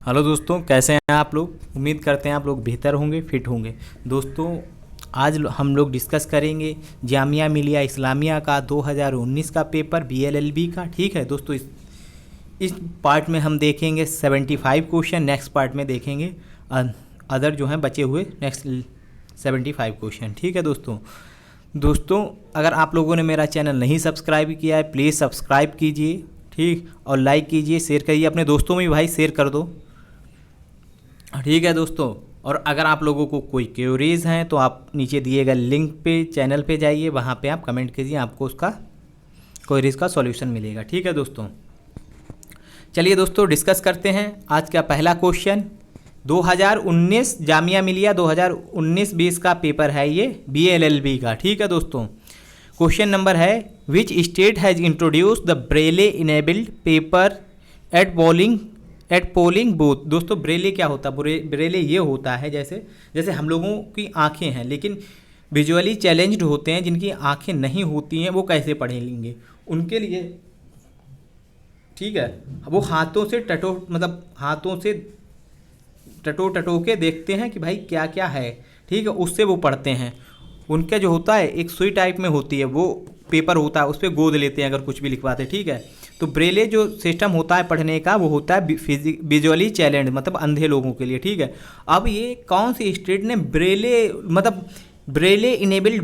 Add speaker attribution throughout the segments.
Speaker 1: Hello दोस्तों, कैसे हैं आप लोग। उम्मीद करते हैं आप लोग बेहतर होंगे, फिट होंगे। दोस्तों, आज हम लोग डिस्कस करेंगे जामिया मिलिया इस्लामिया का 2019 का पेपर बीएलएलबी का। ठीक है दोस्तों, इस पार्ट में हम देखेंगे 75 क्वेश्चन, नेक्स्ट पार्ट में देखेंगे अदर जो हैं बचे हुए नेक्स्ट 75 क्वेश्चन। ठीक है दोस्तों, अगर आप लोगों ने मेरा चैनल नहीं सब्सक्राइब किया है, प्लीज़ सब्सक्राइब कीजिए, ठीक, और लाइक कीजिए, शेयर करिए, अपने दोस्तों में भी भाई शेयर कर दो। ठीक है दोस्तों, और अगर आप लोगों को कोई क्वेरीज हैं तो आप नीचे दिए गए लिंक पे चैनल पे जाइए, वहाँ पे आप कमेंट कीजिए, आपको उसका क्वेरीज का सॉल्यूशन मिलेगा। ठीक है दोस्तों, चलिए दोस्तों डिस्कस करते हैं आज का पहला क्वेश्चन। 2019 जामिया मिलिया 2019-20 का पेपर है ये बीएलएलबी का। ठीक है दोस्तों, क्वेश्चन नंबर है which state has introduce the Braille enabled paper at polling booth. दोस्तों, ब्रेले क्या होता है? ब्रेले ये होता है जैसे हम लोगों की आंखें हैं लेकिन विजुअली चैलेंज्ड होते हैं, जिनकी आंखें नहीं होती हैं, वो कैसे पढ़ेंगे उनके लिए। ठीक है, वो हाथों से टटो के देखते हैं कि भाई क्या क्या है। ठीक है, उससे वो पढ़ते हैं। उनका जो होता है एक सुई टाइप में होती है, वो पेपर होता है, उस पर गोद लेते हैं अगर कुछ भी लिखवाते हैं। ठीक है, तो ब्रेले जो सिस्टम होता है पढ़ने का, वो होता है विजुअली चैलेंज, मतलब अंधे लोगों के लिए। ठीक है, अब ये कौन सी स्टेट ने ब्रेले इनेबल्ड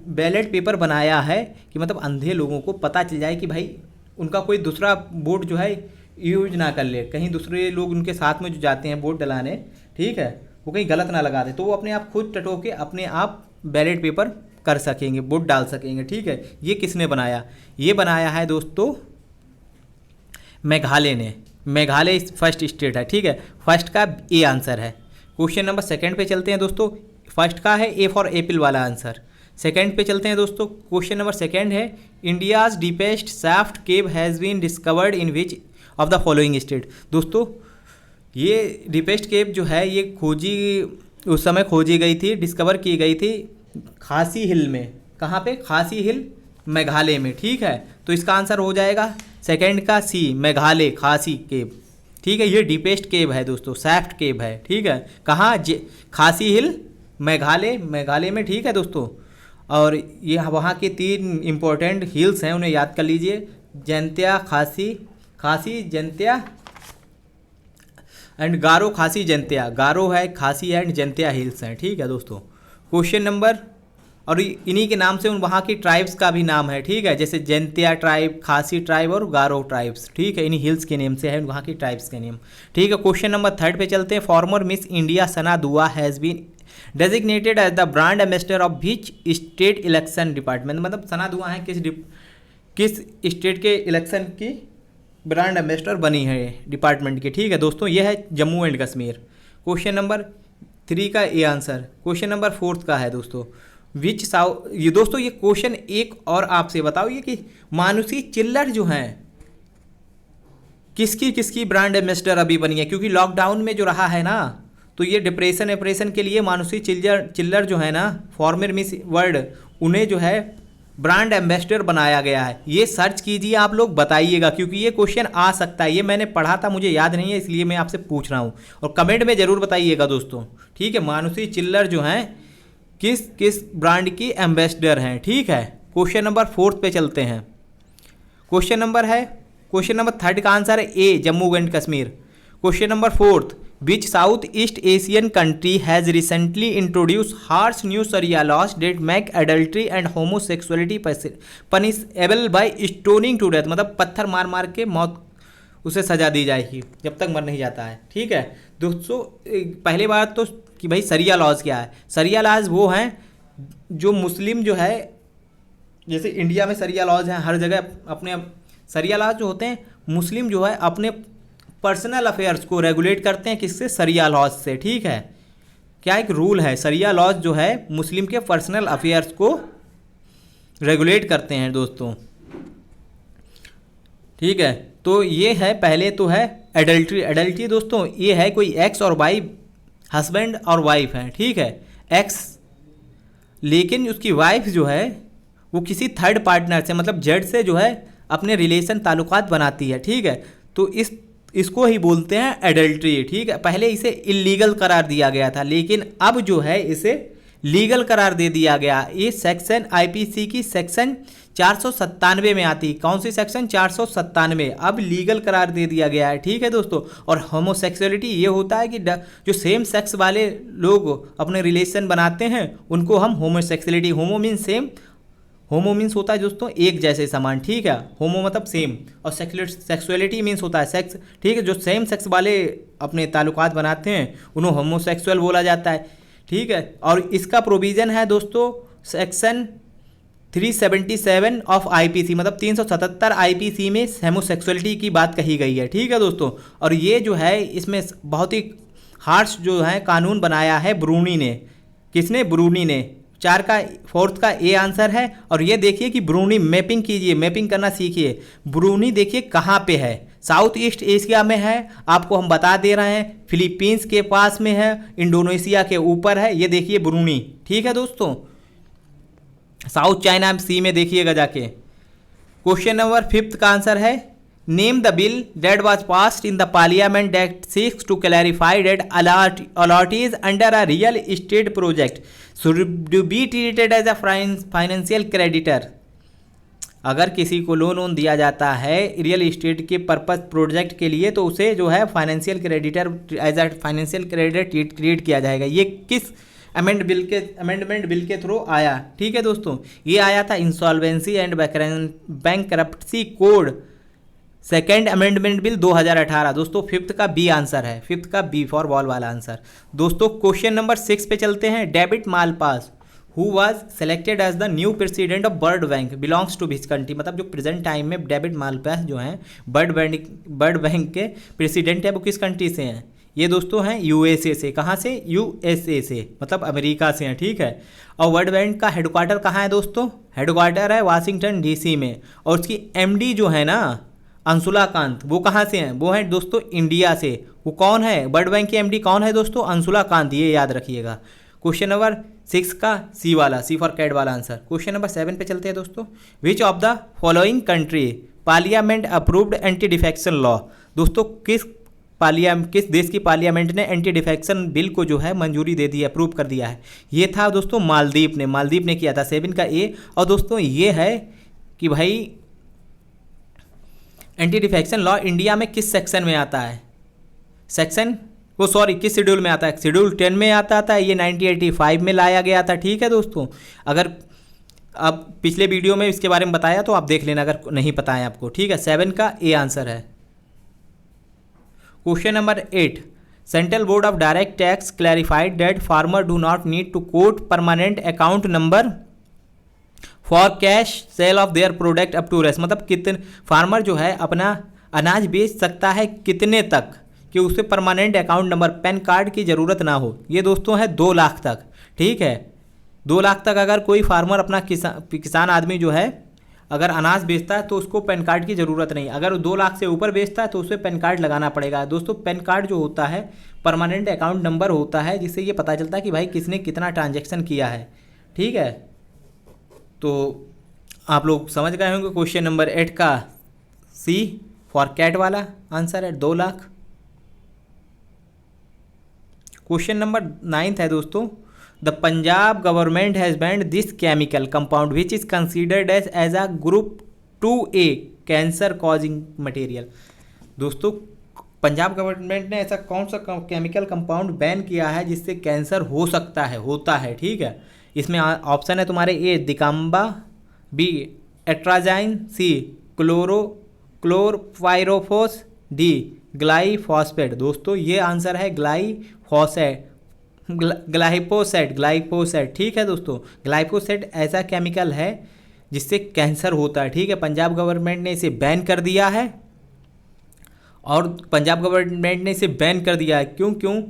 Speaker 1: बैलेट पेपर बनाया है कि मतलब अंधे लोगों को पता चल जाए कि भाई उनका कोई दूसरा बोर्ड जो है यूज ना कर ले, कहीं दूसरे लोग उनके साथ में जो जाते हैं वोट डलाने, ठीक है, वो कहीं गलत ना लगा दे, तो वो अपने आप खुद टटो के अपने आप बैलेट पेपर कर सकेंगे, वोट डाल सकेंगे। ठीक है, ये किसने बनाया? ये बनाया है दोस्तों मेघालय ने। मेघालय फर्स्ट स्टेट है। ठीक है, फर्स्ट का ए आंसर है। क्वेश्चन नंबर सेकंड पे चलते हैं दोस्तों। फर्स्ट का है ए फॉर एप्पल वाला आंसर। सेकंड पे चलते हैं दोस्तों। क्वेश्चन नंबर सेकंड है India's deepest shaft cave has been discovered in which of the following state. दोस्तों, ये डीपेस्ट केव जो है ये उस समय खोजी गई थी, डिस्कवर की गई थी खासी हिल में। कहाँ पे? खासी हिल, मेघालय में। ठीक है, तो इसका आंसर हो जाएगा सेकंड का सी, मेघालय खासी केव। ठीक है, ये डीपेस्ट केव है दोस्तों, सैफ्ट केव है। ठीक है, कहाँ? खासी हिल, मेघालय में। ठीक है दोस्तों, और ये वहाँ के 3 इम्पोर्टेंट हिल्स हैं, उन्हें याद कर लीजिए। जैंतिया, खासी जैंतिया एंड गारो खासी जैंतिया। गारो है, खासी एंड जैंतिया हिल्स हैं। ठीक है दोस्तों, क्वेश्चन नंबर, और इन्हीं के नाम से उन वहाँ की ट्राइब्स का भी नाम है। ठीक है, जैसे जैंतिया ट्राइब, खासी ट्राइब और गारो ट्राइब्स। ठीक है, इन्हीं हिल्स के नेम से है वहाँ की ट्राइब्स के नेम। ठीक है, क्वेश्चन नंबर थर्ड पे चलते हैं। Farmer miss India Sana Dua has been designated as the brand ambassador of which state election department. मतलब सना दुआ है किस स्टेट के इलेक्शन की ब्रांड एम्बेसडर बनी है डिपार्टमेंट की। ठीक है दोस्तों, ये है Jammu and Kashmir. Question number 3 का ए आंसर। क्वेश्चन नंबर 4 का है दोस्तों ये दोस्तों ये क्वेश्चन एक और आपसे बताओ, ये कि मानुषी चिल्लर जो हैं किसकी ब्रांड एम्बेसडर अभी बनी है? क्योंकि लॉकडाउन में जो रहा है ना, तो ये डिप्रेशन के लिए मानुषी चिल्लर जो है ना, फॉर्मर मिस वर्ल्ड, उन्हें जो है ब्रांड एम्बेसडर बनाया गया है। ये सर्च कीजिए, आप लोग बताइएगा, क्योंकि ये क्वेश्चन आ सकता है। ये मैंने पढ़ा था, मुझे याद नहीं है, इसलिए मैं आपसे पूछ रहा हूँ, और कमेंट में ज़रूर बताइएगा दोस्तों। ठीक है, मानुषी चिल्लर जो हैं किस ब्रांड की एम्बेसडर हैं। ठीक है, क्वेश्चन नंबर 4 पे चलते हैं। क्वेश्चन नंबर 3 का आंसर है A, Jammu and Kashmir. Question number 4, which south east Asian country has recently introduce harsh new sharia laws that make adultery and homosexuality punishable by stoning to death. मतलब पत्थर मार के मौत उसे सजा दी जाएगी जब तक मर नहीं जाता है। ठीक है दोस्तों, पहले बात तो कि भाई शरिया लॉज क्या है। शरिया लॉज वो हैं जो मुस्लिम जो है, जैसे इंडिया में शरिया लॉज हैं हर जगह, अपने शरिया लॉज जो होते हैं मुस्लिम जो है अपने पर्सनल अफेयर्स को रेगुलेट करते हैं, किससे? शरिया लॉज से। ठीक है, क्या एक रूल है, शरिया लॉज जो है मुस्लिम के पर्सनल अफेयर्स को रेगुलेट करते हैं दोस्तों। ठीक है, तो ये है, पहले तो है एडल्ट्री दोस्तों, ये है कोई एक्स और वाई, हस्बैंड और वाइफ है। ठीक है, एक्स, लेकिन उसकी वाइफ जो है वो किसी थर्ड पार्टनर से, मतलब जेड से जो है अपने रिलेशन ताल्लुकात बनाती है। ठीक है, तो इस इसको ही बोलते हैं एडल्ट्री, ठीक है। पहले इसे इलीगल करार दिया गया था, लेकिन अब जो है इसे लीगल करार दे दिया गया। ये सेक्शन आईपीसी की सेक्शन 497 में आती। कौन सी सेक्शन? 497। अब लीगल करार दे दिया गया है, ठीक है दोस्तों। और होमोसेक्सुअलिटी ये होता है कि जो सेम सेक्स वाले लोग अपने रिलेशन बनाते हैं उनको हम होमोसेक्सुअलिटी, होमो मीन सेम, होमो मीन्स होता है दोस्तों एक जैसे समान, ठीक है। होमो मतलब सेम, और सेक्सुअलिटी मीन्स होता है सेक्स, ठीक है। जो सेम सेक्स वाले अपने ताल्लुकात बनाते हैं उन्हें होमोसेक्सुअल बोला जाता है, ठीक है। और इसका प्रोविज़न है दोस्तों सेक्शन 377 ऑफ आईपीसी, मतलब 377 आईपीसी में होमोसेक्सुअलिटी की बात कही गई है, ठीक है दोस्तों। और ये जो है इसमें बहुत ही हार्श जो है कानून बनाया है ब्रूनी ने। किसने? ब्रूनी ने। 4 का ए आंसर है। और ये देखिए कि ब्रूनी, मैपिंग कीजिए, मैपिंग करना सीखिए। ब्रूनी देखिए कहाँ पे है, साउथ ईस्ट एशिया में है, आपको हम बता दे रहे हैं। फिलीपींस के पास में है, इंडोनेशिया के ऊपर है, ये देखिए ब्रूनी, ठीक है दोस्तों। साउथ चाइना सी में देखिएगा जाके। क्वेश्चन नंबर 5 का आंसर है name the bill that was passed in the parliament that seeks to clarify that allottees under a real estate project should be treated as a financial creditor. अगर किसी को loan दिया जाता है real estate के purpose project के लिए तो उसे जो है financial creditor, as a financial creditor treat किया जाएगा। ये किस अमेंडमेंट बिल के थ्रू आया, ठीक है दोस्तों। ये आया था insolvency and bankruptcy code, second amendment bill 2018। दोस्तों 5th का बी आंसर है, 5th का बी फॉर बॉल वाला आंसर। दोस्तों क्वेश्चन नंबर 6 पे चलते हैं। David Malpass who was selected as the new president of World Bank belongs to which country, मतलब जो प्रेजेंट टाइम में डेविड मालपास जो हैं वर्ल्ड बैंक के प्रेसिडेंट है वो किस कंट्री से हैं? ये दोस्तों हैं यूएसए से। कहाँ से? यूएसए से, मतलब अमेरिका से हैं, ठीक है। और वर्ल्ड बैंक का हेडक्वार्टर कहाँ है दोस्तों? हेडक्वार्टर है वाशिंगटन डीसी में। और उसकी एमडी जो है ना अंशुला कांत, वो कहाँ से हैं? वो हैं दोस्तों इंडिया से। वो कौन है? वर्ल्ड बैंक की एमडी कौन है दोस्तों? अंशुला कांत, ये याद रखिएगा। क्वेश्चन नंबर 6 का सी वाला, सी फॉर कैट वाला आंसर। क्वेश्चन नंबर 7 पे चलते हैं दोस्तों। विच of the following country parliament approved anti defection law. दोस्तों किस देश की पार्लियामेंट ने एंटी डिफेक्शन बिल को जो है मंजूरी दे दी है, अप्रूव कर दिया है? ये था दोस्तों मालदीव ने किया था, 7 का ए। और दोस्तों ये है कि भाई एंटी डिफेक्शन लॉ इंडिया में किस सेक्शन में आता है? किस शेड्यूल में आता है? शेड्यूल 10 में आता था। ये 1985 में लाया गया था, ठीक है दोस्तों। अगर अब पिछले वीडियो में इसके बारे में बताया तो आप देख लेना अगर नहीं पता है आपको, ठीक है। 7 का ए आंसर है। Question number 8 Central Board of Direct Tax clarified that farmer do not need to quote permanent account number for cash sale of their product up to rest, मतलब कितने फार्मर जो है अपना अनाज बेच सकता है कितने तक कि उसे permanent account number pan card की ज़रूरत ना हो। ये दोस्तों है 2 लाख तक, ठीक है। 2 लाख तक अगर कोई फार्मर अपना किसान आदमी जो है अगर अनाज बेचता है तो उसको पैन कार्ड की ज़रूरत नहीं। अगर वो 2 लाख से ऊपर बेचता है तो उसे पैन कार्ड लगाना पड़ेगा। दोस्तों पैन कार्ड जो होता है परमानेंट अकाउंट नंबर होता है, जिससे ये पता चलता है कि भाई किसने कितना ट्रांजैक्शन किया है, ठीक है। तो आप लोग समझ गए होंगे। क्वेश्चन नंबर 8 का सी फॉर कैट वाला आंसर है 2 लाख। क्वेश्चन नंबर 9 है दोस्तों। The Punjab government has banned this chemical compound which is considered as a group 2A cancer causing material. दोस्तों पंजाब गवर्नमेंट ने ऐसा कौन सा केमिकल कंपाउंड बैन किया है जिससे कैंसर हो सकता है, होता है, ठीक है। इसमें ऑप्शन है तुम्हारे ए दिकाम्बा, बी एट्राजाइन, सी क्लोरपाइरोफोस, डी ग्लाइफॉस्फेट। दोस्तों ये आंसर है ग्लाइफोसेट, ठीक है दोस्तों। ग्लाइफोसेट ऐसा केमिकल है जिससे कैंसर होता है, ठीक है। पंजाब गवर्नमेंट ने इसे बैन कर दिया है। और पंजाब गवर्नमेंट ने इसे बैन कर दिया है क्यों?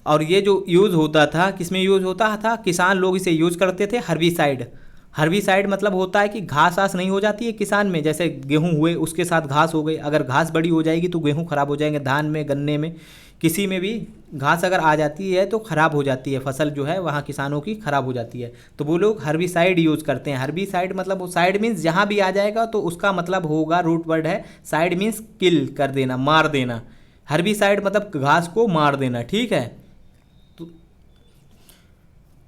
Speaker 1: और ये जो यूज़ होता था किसमें यूज़ होता था? किसान लोग इसे यूज़ करते थे हर्बिसाइड मतलब होता है कि घास नहीं हो जाती है किसान में, जैसे गेहूं हुए उसके साथ घास हो गई। अगर घास बड़ी हो जाएगी तो गेहूं ख़राब हो जाएंगे, धान में, गन्ने में, किसी में भी घास अगर आ जाती है तो ख़राब हो जाती है, फसल जो है वहाँ किसानों की ख़राब हो जाती है। तो वो लोग हर्बिसाइड यूज़ करते हैं। हर्बिसाइड मतलब वो साइड मीन्स जहाँ भी आ जाएगा तो उसका मतलब होगा, रूट वर्ड है साइड मीन्स किल कर देना, मार देना, हर्बिसाइड मतलब घास को मार देना, ठीक है। तो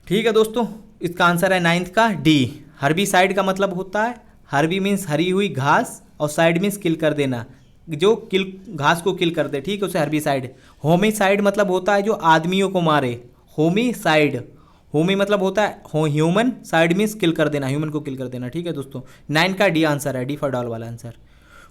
Speaker 1: ठीक है दोस्तों, इसका आंसर है 9th का डी। हर्बिसाइड का मतलब होता है, हर्बी मीन्स हरी हुई घास और साइड मीन्स किल कर देना, जो किल घास को किल कर दे, ठीक है, उसे हर्बिसाइड। होमिसाइड मतलब होता है जो आदमियों को मारे, होमिसाइड। होमी मतलब होता है ह्यूमन, साइड मीन्स किल कर देना, ह्यूमन को किल कर देना, ठीक है दोस्तों। 9 का डी आंसर है, डी फॉर डॉल वाला आंसर।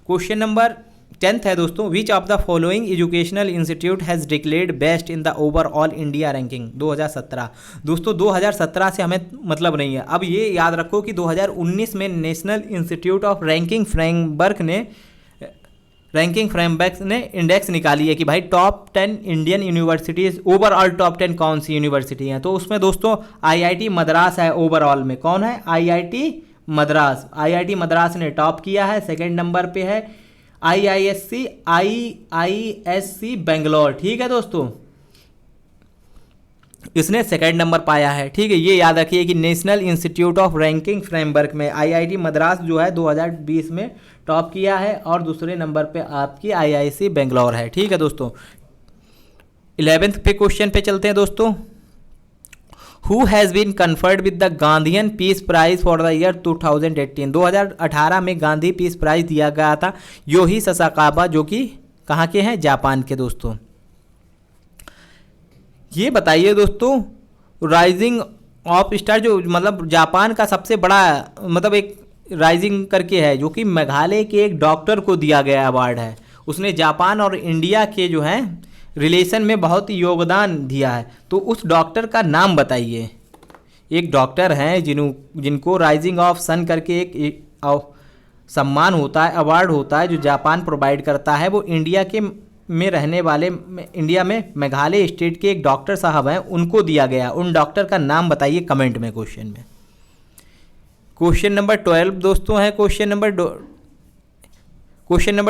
Speaker 1: क्वेश्चन नंबर 10th है दोस्तों, विच of the following educational institute has declared best in the overall India ranking 2017। दोस्तों 2017 से हमें मतलब नहीं है, अब ये याद रखो कि 2019 में national institute of ranking framework ने इंडेक्स निकाली है कि भाई top 10 Indian universities, overall top 10 कौन सी यूनिवर्सिटी हैं। तो उसमें दोस्तों आईआईटी मद्रास है ओवरऑल में। कौन है? आईआईटी मद्रास। आईआईटी मद्रास ने टॉप किया है। सेकंड नंबर पे है आईआईएससी बेंगलोर, ठीक है दोस्तों, इसने सेकंड नंबर पाया है, ठीक है। ये याद रखिए कि national institute of ranking framework में आईआईटी मद्रास जो है 2020 में टॉप किया है, और दूसरे नंबर पे आपकी आईआईएससी बेंगलोर है, ठीक है दोस्तों। 11th पे क्वेश्चन पे चलते हैं दोस्तों। Who has been conferred with the Gandhian peace prize for the year 2018। 2018 में गांधी पीस प्राइज दिया गया था योही ससाकाबा, जो कि कहाँ के हैं? जापान के दोस्तों। ये बताइए दोस्तों, राइजिंग ऑफ स्टार जो मतलब जापान का सबसे बड़ा मतलब एक राइजिंग करके है, जो कि मेघालय के एक डॉक्टर को दिया गया अवार्ड है। उसने जापान और इंडिया के जो है रिलेशन में बहुत ही योगदान दिया है। तो उस डॉक्टर का नाम बताइए। एक डॉक्टर हैं जिनको राइजिंग ऑफ सन करके एक सम्मान होता है, अवार्ड होता है, जो जापान प्रोवाइड करता है। वो इंडिया में मेघालय स्टेट के एक डॉक्टर साहब हैं, उनको दिया गया। उन डॉक्टर का नाम बताइए कमेंट में, क्वेश्चन में। क्वेश्चन नंबर 12 दोस्तों है, क्वेश्चन नंबर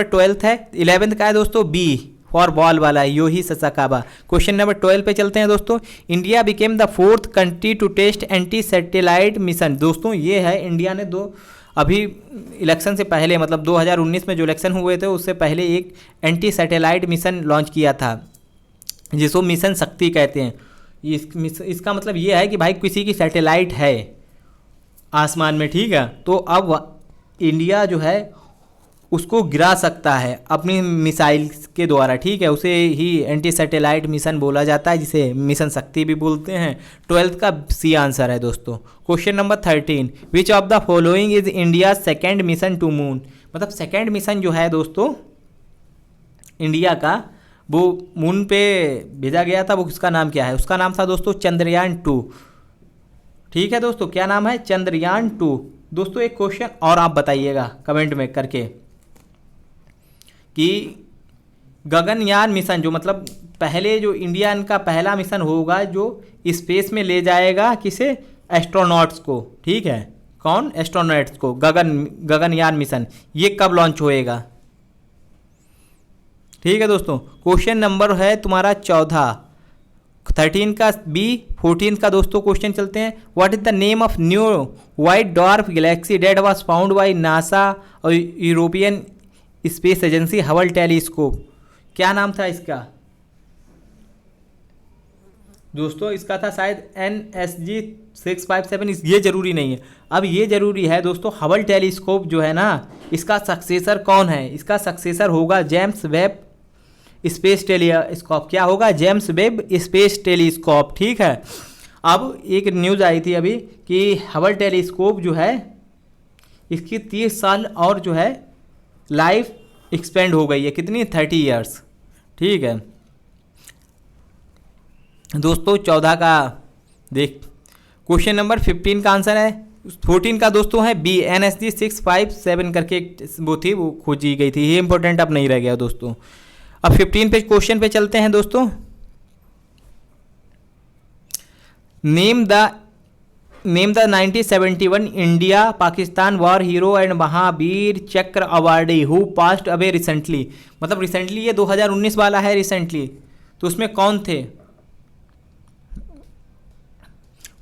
Speaker 1: 12th है। 11th का है दोस्तों बी फॉर बॉल वाला, योही ससाकाबा। क्वेश्चन नंबर 12 पे चलते हैं दोस्तों। India became the 4th country to test anti satellite mission. दोस्तों ये है, इंडिया ने अभी इलेक्शन से पहले मतलब 2019 में जो इलेक्शन हुए थे उससे पहले एक एंटी सैटेलाइट मिशन लॉन्च किया था, जिसको मिशन शक्ति कहते हैं। इसका मतलब ये है कि भाई किसी की सैटेलाइट है आसमान में, ठीक है, तो अब इंडिया जो है उसको गिरा सकता है अपनी मिसाइल के द्वारा, ठीक है। उसे ही एंटी सैटेलाइट मिशन बोला जाता है, जिसे मिशन शक्ति भी बोलते हैं। 12th का सी आंसर है दोस्तों। Question number 13, which of the following is India second mission to moon. मतलब सेकेंड मिशन जो है दोस्तों इंडिया का, वो मून पे भेजा गया था, वो किसका नाम क्या है? उसका नाम था दोस्तों चंद्रयान 2, ठीक है दोस्तों। क्या नाम है? चंद्रयान 2। दोस्तों एक क्वेश्चन और आप बताइएगा कमेंट में करके कि गगनयान मिशन जो मतलब पहले जो इंडिया का पहला मिशन होगा जो स्पेस में ले जाएगा किसे? एस्ट्रोनॉट्स को, ठीक है। कौन? एस्ट्रोनॉट्स को। गगनयान मिशन ये कब लॉन्च होएगा? ठीक है दोस्तों। क्वेश्चन नंबर है तुम्हारा 14, 13 का बी। 14 का दोस्तों क्वेश्चन चलते हैं। What is the name of new white dwarf galaxy that was found by NASA और European space agency Hubble telescope. क्या नाम था इसका दोस्तों? इसका था शायद NSG 657। ये जरूरी नहीं है, अब ये जरूरी है दोस्तों। हबल टेलीस्कोप जो है ना, इसका सक्सेसर कौन है? इसका सक्सेसर होगा जेम्स वेब स्पेस टेलीस्कोप। क्या होगा? जेम्स वेब स्पेस टेलीस्कोप, ठीक है। अब एक न्यूज़ आई थी अभी कि हबल टेलीस्कोप जो है इसकी 30 साल और जो है लाइफ एक्सपेंड हो गई है। कितनी? 30 ईयर्स, ठीक है दोस्तों। 14 का देख क्वेश्चन नंबर 15 का आंसर है। 14 का दोस्तों है बी। NSG 657 करके वो थी, वो खोजी गई थी। ये इंपॉर्टेंट अब नहीं रह गया दोस्तों। अब 15 पे क्वेश्चन पे चलते हैं दोस्तों। Name the 1971 India Pakistan war hero and Mahavir Chakra awardee who passed away recently. मतलब रिसेंटली ये 2019 वाला है रिसेंटली, तो उसमें कौन थे?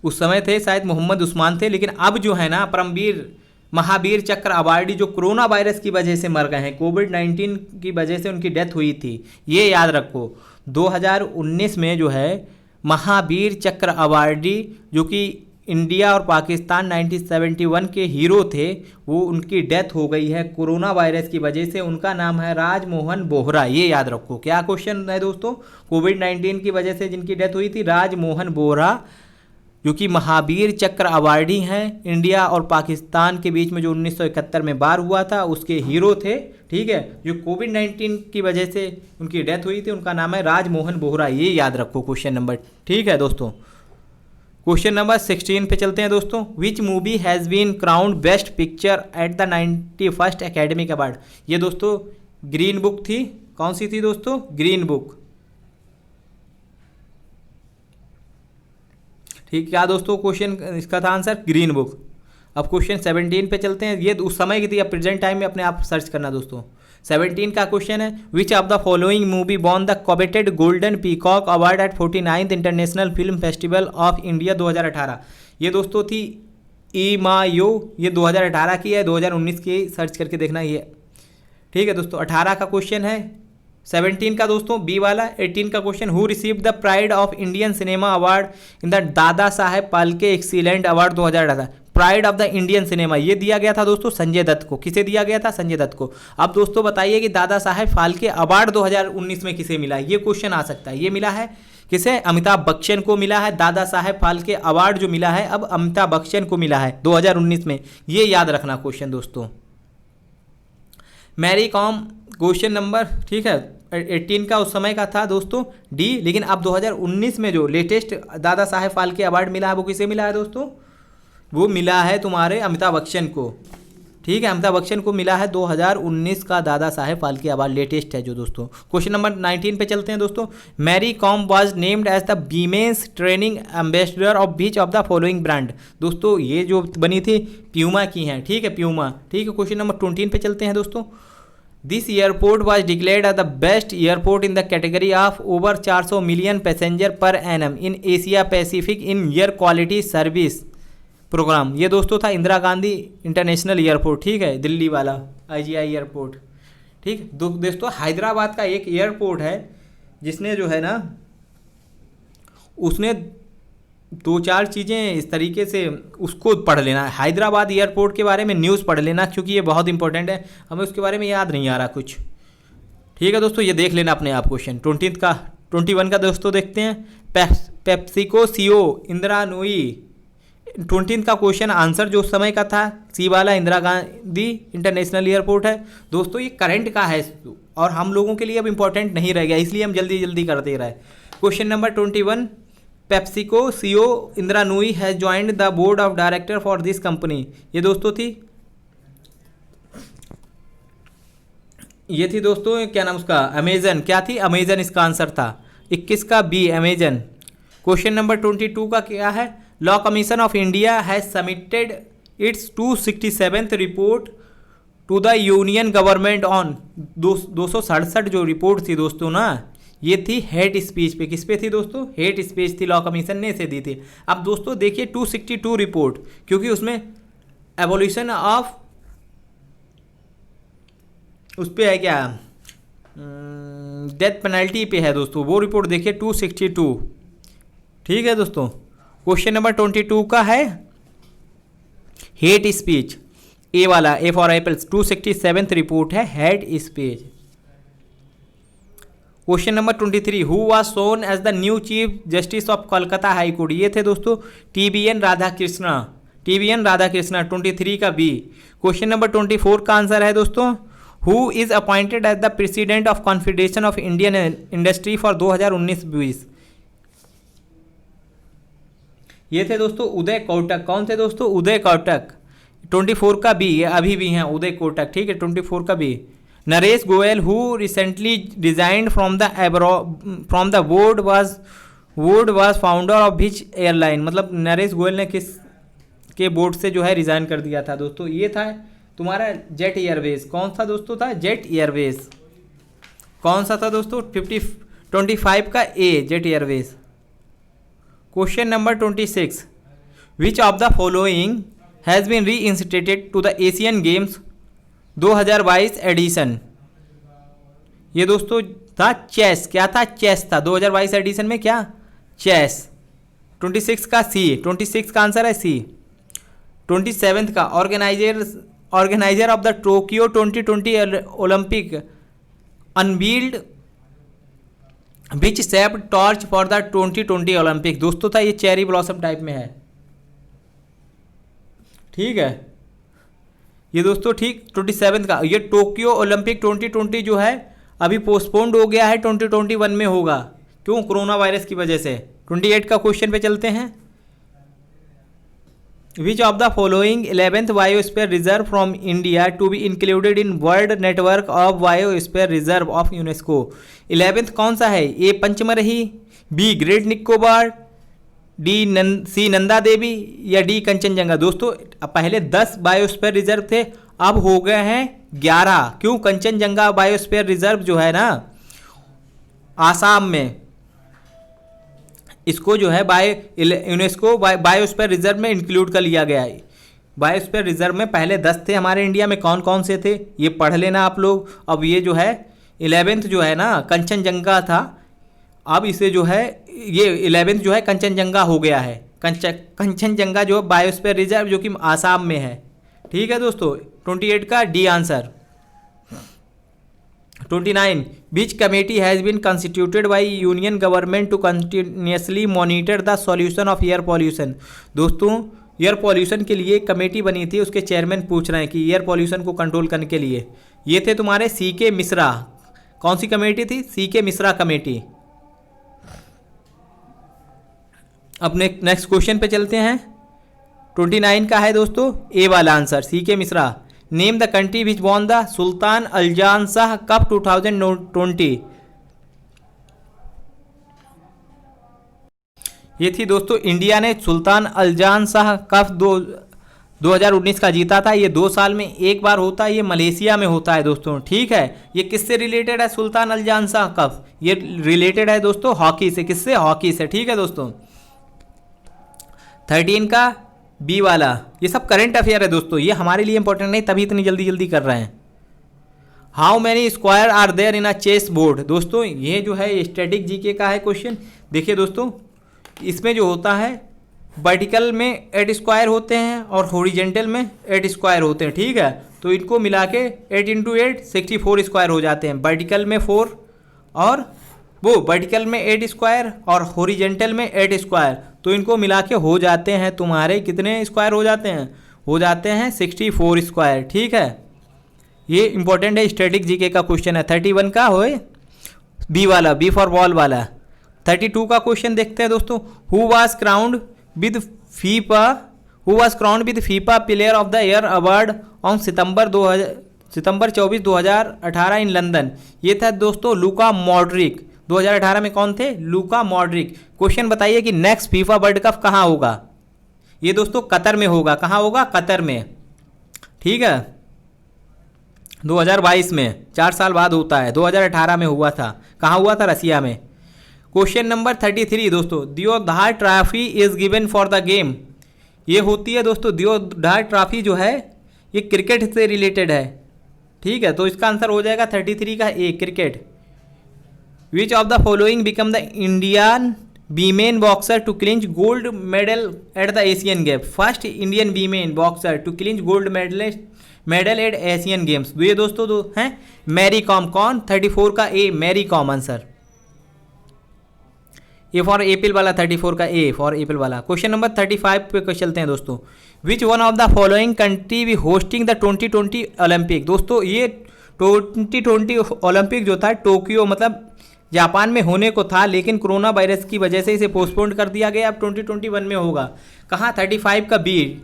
Speaker 1: उस समय थे शायद मोहम्मद उस्मान थे, लेकिन अब जो है ना परमवीर महावीर चक्र अवार्डी जो कोरोना वायरस की वजह से मर गए हैं, कोविड-19 की वजह से उनकी डेथ हुई थी, ये याद रखो। 2019 में जो है महावीर चक्र अवार्डी जो कि इंडिया और पाकिस्तान 1971 के हीरो थे, वो उनकी डेथ हो गई है कोरोना वायरस की वजह से। उनका नाम है राजमोहन बोहरा, ये याद रखो। क्या क्वेश्चन है दोस्तों? कोविड-19 की वजह से जिनकी डेथ हुई थी, राजमोहन बोहरा, जो कि महावीर चक्र अवार्डी हैं। इंडिया और पाकिस्तान के बीच में जो 1971 में वार हुआ था उसके हीरो थे, ठीक है। जो कोविड-19 की वजह से उनकी डेथ हुई थी, उनका नाम है राजमोहन बोहरा, ये याद रखो क्वेश्चन नंबर, ठीक है दोस्तों। क्वेश्चन नंबर 16 पे चलते हैं दोस्तों। Which movie has been crowned best picture at the 91st academic award? ये दोस्तों ग्रीन बुक थी। कौन सी थी दोस्तों? ग्रीन बुक, ठीक। क्या दोस्तों क्वेश्चन इसका था आंसर? Green book. अब क्वेश्चन 17 पे चलते हैं। ये उस समय की थी, अब प्रेजेंट टाइम में अपने आप सर्च करना दोस्तों। 17 का क्वेश्चन है, which of the following movie won the coveted golden peacock award at 49th international film festival of India 2018? ये दोस्तों थी ईमायो, ये 2018 की है, 2019 की सर्च करके देखना ये, ठीक है दोस्तों। 18 का क्वेश्चन है। 17 का दोस्तों बी वाला। 18 का question, who received the pride of Indian cinema award in the Dada Saheb Phalke excellent award 2018? Pride of the Indian cinema ये दिया गया था दोस्तों संजय दत्त को। किसे दिया गया था? संजय दत्त को। अब दोस्तों बताइए कि दादा साहेब फाल्के अवार्ड 2019 में किसे मिला? ये क्वेश्चन आ सकता है। ये मिला है किसे? अमिताभ बच्चन को मिला है। दादा साहेब फाल्के अवार्ड जो मिला है अब अमिताभ बच्चन को मिला है 2019 में, ये याद रखना क्वेश्चन दोस्तों। मैरी कॉम क्वेश्चन नंबर, ठीक है, 18 का उस समय का था दोस्तों डी, लेकिन अब 2019 में जो लेटेस्ट दादा साहेब फाल्के अवार्ड मिला है वो किसे मिला है दोस्तों? वो मिला है तुम्हारे अमिताभ बच्चन को, ठीक है। अमिताभ बच्चन को मिला है 2019 का दादा साहेब फाल्के अवार्ड, लेटेस्ट है जो दोस्तों। क्वेश्चन नंबर 19 पे चलते हैं दोस्तों। Mary Kom was named as the women's training ambassador of which of the following brand? दोस्तों ये जो बनी थी प्यूमा की हैं, ठीक है, प्यूमा, ठीक है। क्वेश्चन नंबर 20 पे चलते हैं दोस्तों। This airport was declared as the best airport in the category of over 400 million passenger per annum in Asia Pacific in air quality service program. ये दोस्तों था इंदिरा गांधी इंटरनेशनल एयरपोर्ट, ठीक है, दिल्ली वाला IGI एयरपोर्ट, ठीक। दोस्तों हैदराबाद का एक एयरपोर्ट है जिसने जो है ना, उसने 2-4 चीज़ें इस तरीके से उसको पढ़ लेना। हैदराबाद एयरपोर्ट के बारे में न्यूज़ पढ़ लेना, क्योंकि ये बहुत इंपॉर्टेंट है। हमें उसके बारे में याद नहीं आ रहा कुछ, ठीक है दोस्तों, ये देख लेना अपने आप क्वेश्चन। 21 का दोस्तों देखते हैं। PepsiCo CO Indira Nooyi. 20 का क्वेश्चन आंसर जो उस समय का था सी वाला इंदिरा गांधी इंटरनेशनल एयरपोर्ट है दोस्तों। ये करंट का है और हम लोगों के लिए अब इंपॉर्टेंट नहीं रह गया, इसलिए हम जल्दी जल्दी करते रहे। Question number 21, PepsiCo CO Indira Nooyi has joined the board of director for this company? ये दोस्तों थी, ये थी दोस्तों क्या नाम उसका, अमेजन। क्या थी? अमेजन इसका आंसर था। 21 का बी अमेजन। क्वेश्चन नंबर 22 का क्या है? Law commission of India has submitted its 267th report to the union government on 267 जो रिपोर्ट थी दोस्तों ना, ये थी हेट स्पीच पे। किस पे थी दोस्तों? हेट स्पीच थी, लॉ कमीशन ने इसे दी थी। अब दोस्तों देखिए 262 रिपोर्ट, क्योंकि उसमें एवोल्यूशन ऑफ उस पर है क्या, डेथ पेनल्टी पे है दोस्तों, वो रिपोर्ट देखिए 262, ठीक है दोस्तों। क्वेश्चन नंबर 22 का है हेट स्पीच, ए वाला, A for apple, 267th report है hate speech. Question number 23, who was sworn as the new chief justice of Kolkata high court? ये थे दोस्तों TBN राधाकृष्णा, TBN राधाकृष्णा। 23 का बी। क्वेश्चन नंबर 24 का आंसर है दोस्तों, who is appointed as the president of Confederation of Indian Industry for 2019-20? ये थे दोस्तों उदय कोटक। कौन थे दोस्तों? उदय कोटक। 24 का बी, ये अभी भी हैं उदय कोटक, ठीक है, 24 का बी। Naresh Goyal who recently resigned from the board was founder of which airline? मतलब नरेश गोयल ने किस के बोर्ड से जो है रिजाइन कर दिया था दोस्तों? ये था तुम्हारा जेट एयरवेज। कौन सा दोस्तों था? Jet Airways. कौन सा था दोस्तों? 25 का A, Jet Airways. Question number 26, which of the following has been reinstated to the Asian games 2022 edition. ये दोस्तों था चेस, क्या था? चेस था 2022 एडिशन में, क्या? चेस। 26 का सी, 26 का आंसर है सी। 27 का organiser of the Tokyo 2020 Olympic unveiled which shape torch for the 2020 Olympic. दोस्तों था ये चेरी ब्लॉसम टाइप में है, ठीक है ये दोस्तों, ठीक। 27 का ये टोक्यो ओलंपिक 2020 जो है अभी पोस्टपोन्ड हो गया है, 2021 में होगा। क्यों? कोरोना वायरस की वजह से। 28 का क्वेश्चन पे चलते हैं। Which of the following 11th biosphere reserve from India to be included in World Network of Biosphere Reserve of UNESCO. 11th कौन सा है? A Pachmarhi, B Great Nicobar, C Nanda Devi या डी कंचनजंगा। दोस्तों पहले 10 बायोस्फीयर रिजर्व थे, अब हो गए हैं 11। क्यों? कंचनजंगा बायोस्फीयर रिजर्व जो है ना आसाम में, इसको जो है यूनेस्को बायोस्फीयर रिजर्व में इंक्लूड कर लिया गया है। बायोस्फीयर रिजर्व में पहले 10 थे हमारे इंडिया में, कौन कौन से थे ये पढ़ लेना आप लोग। अब ये जो है 11th जो है ना कंचनजंगा था, अब इसे जो है ये 11th जो है कंचनजंगा हो गया है। कंचनजंगा जो बायोस्फीयर रिजर्व जो कि आसाम में है, ठीक है दोस्तों। 28 का D answer. 29 which committee has been constituted by union government to continuously monitor the solution of air pollution. दोस्तों एयर पॉल्यूशन के लिए कमेटी बनी थी, उसके चेयरमैन पूछ रहे हैं कि एयर पॉल्यूशन को कंट्रोल करने के लिए ये थे तुम्हारे सी के मिश्रा। कौन सी कमेटी थी? सी के मिश्रा कमेटी। अपने नेक्स्ट क्वेश्चन पे चलते हैं। 29 का है दोस्तों ए वाला answer, C K Mishra. Name the country which won the Sultan अल्जान शाह कप 2020। ये थी दोस्तों इंडिया ने सुल्तान अल्जान शाह कप 2019 का जीता था। ये 2 साल में एक बार होता है, ये मलेशिया में होता है दोस्तों, ठीक है। ये किससे रिलेटेड है? सुल्तान अल्जान शाह कप ये रिलेटेड है दोस्तों हॉकी से। किससे? हॉकी से, ठीक है दोस्तों। 13 का बी वाला, ये सब करंट अफेयर है दोस्तों, ये हमारे लिए इंपॉर्टेंट नहीं तभी इतनी जल्दी जल्दी कर रहे हैं। How many square are there in a chess board. दोस्तों ये जो है स्टैटिक जीके का है क्वेश्चन। देखिए दोस्तों इसमें जो होता है वर्टिकल में 8 स्क्वायर होते हैं और हॉरिजेंटल में 8 स्क्वायर होते हैं, ठीक है। तो इनको मिला के 8 × 8 64 स्क्वायर हो जाते हैं। वर्टिकल में 4 और वो वर्टिकल में 8 स्क्वायर और हॉरिजेंटल में 8 स्क्वायर, तो इनको मिला के हो जाते हैं तुम्हारे कितने स्क्वायर हो जाते हैं? हो जाते हैं 64 स्क्वायर, ठीक है। ये इंपॉर्टेंट है, स्टैटिक जीके का क्वेश्चन है। 31 का हो बी वाला, बी फॉर बॉल वाला। 32 का क्वेश्चन देखते हैं दोस्तों। Who was crowned with FIFA player of the year award on September 24 2018 in London. ये था दोस्तों लूका मॉड्रिक। 2018 में कौन थे? लूका मॉड्रिक। क्वेश्चन बताइए कि नेक्स्ट फीफा वर्ल्ड कप कहाँ होगा? ये दोस्तों कतर में होगा। कहाँ होगा? कतर में, ठीक है। 2022 में, 4 साल बाद होता है। 2018 में हुआ था। कहाँ हुआ था? रसिया में। क्वेश्चन नंबर 33 दोस्तों, Deodhar trophy is given for the game. ये होती है दोस्तों दियोधार ट्रॉफी जो है ये क्रिकेट से रिलेटेड है, ठीक है। तो इसका आंसर हो जाएगा 33 का A, cricket. Which of the following become the Indian women boxer to clinch gold medal at the Asian game. First Indian women boxer to clinch gold medal at Asian games. ये दोस्तों हैं मैरी कॉम। कौन? 34 का A, Mary Kom answer. A for apple वाला, 34 का A for apple वाला। Question number 35 पे चलते हैं दोस्तों। Which one of the following country भी होस्टिंग द 2020 ओलंपिक। दोस्तों ये 2020 ओलंपिक जो था टोक्यो मतलब जापान में होने को था, लेकिन कोरोना वायरस की वजह से इसे पोस्टपोन कर दिया गया। अब 2021 में होगा। कहाँ? 35 का बी।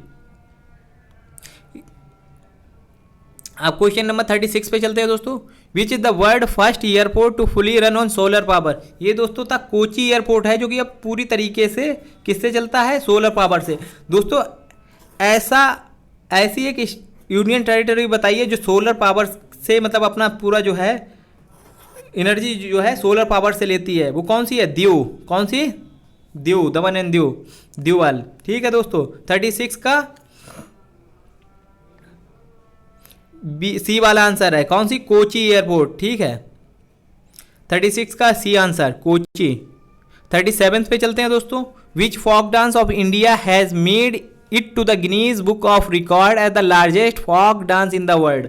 Speaker 1: अब क्वेश्चन नंबर 36 पे चलते हैं दोस्तों। Which is the world first airport to fully run on solar power. ये दोस्तों था कोची एयरपोर्ट है, जो कि अब पूरी तरीके से किससे चलता है? सोलर पावर से। दोस्तों ऐसी एक यूनियन टेरिटरी बताइए जो सोलर पावर से मतलब अपना पूरा जो है एनर्जी जो है सोलर पावर से लेती है। वो कौन सी है? दीव। कौन सी? दीव, दमन एंड दीव, दीवाल, ठीक है दोस्तों। 36 का बी सी वाला आंसर है। कौन सी? कोची एयरपोर्ट, ठीक है। 36 का सी आंसर कोची। 37 पे चलते हैं दोस्तों। Which folk dance of India has made it to the Guinness book of record as the largest folk dance in the world.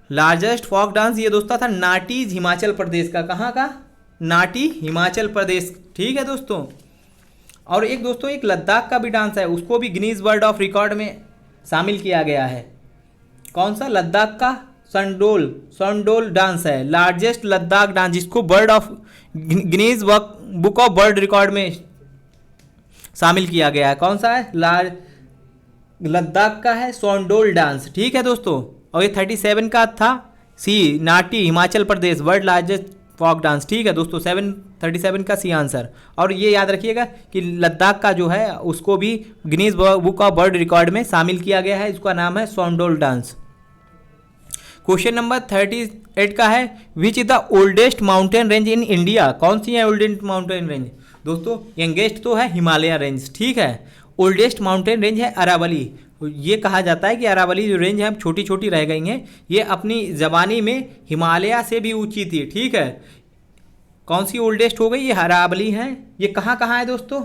Speaker 1: Largest folk dance ये दोस्तों था नाटीज हिमाचल प्रदेश का। कहाँ का? नाटी हिमाचल प्रदेश, ठीक है दोस्तों। और एक दोस्तों एक लद्दाख का भी डांस है, उसको भी गिनीज वर्ल्ड ऑफ रिकॉर्ड में शामिल किया गया है। कौन सा? लद्दाख का संडोल डांस है, लार्जेस्ट लद्दाख डांस, जिसको world of Guinness book of world record में शामिल किया गया है। कौन सा है? लद्दाख का है संडोल डांस, ठीक है दोस्तों। और ये 37 का था सी, नाटी Himachal Pradesh, world largest folk dance, ठीक है दोस्तों। 37 का सी आंसर। और ये याद रखिएगा कि लद्दाख का जो है उसको भी Guinness book of world record में शामिल किया गया है, इसका नाम है सोंडोल डांस। क्वेश्चन नंबर 38 का है विच is the oldest mountain range in India. कौन सी है ओल्डेस्ट माउंटेन रेंज? दोस्तों यंगेस्ट तो है हिमालय रेंज, ठीक है। ओल्डेस्ट माउंटेन रेंज है अरावली। ये कहा जाता है कि अरावली जो रेंज है अब छोटी छोटी रह गई हैं, ये अपनी जवानी में हिमालय से भी ऊंची थी, ठीक है। कौन सी ओल्डेस्ट हो गई? ये अरावली है। ये कहाँ कहाँ है दोस्तों?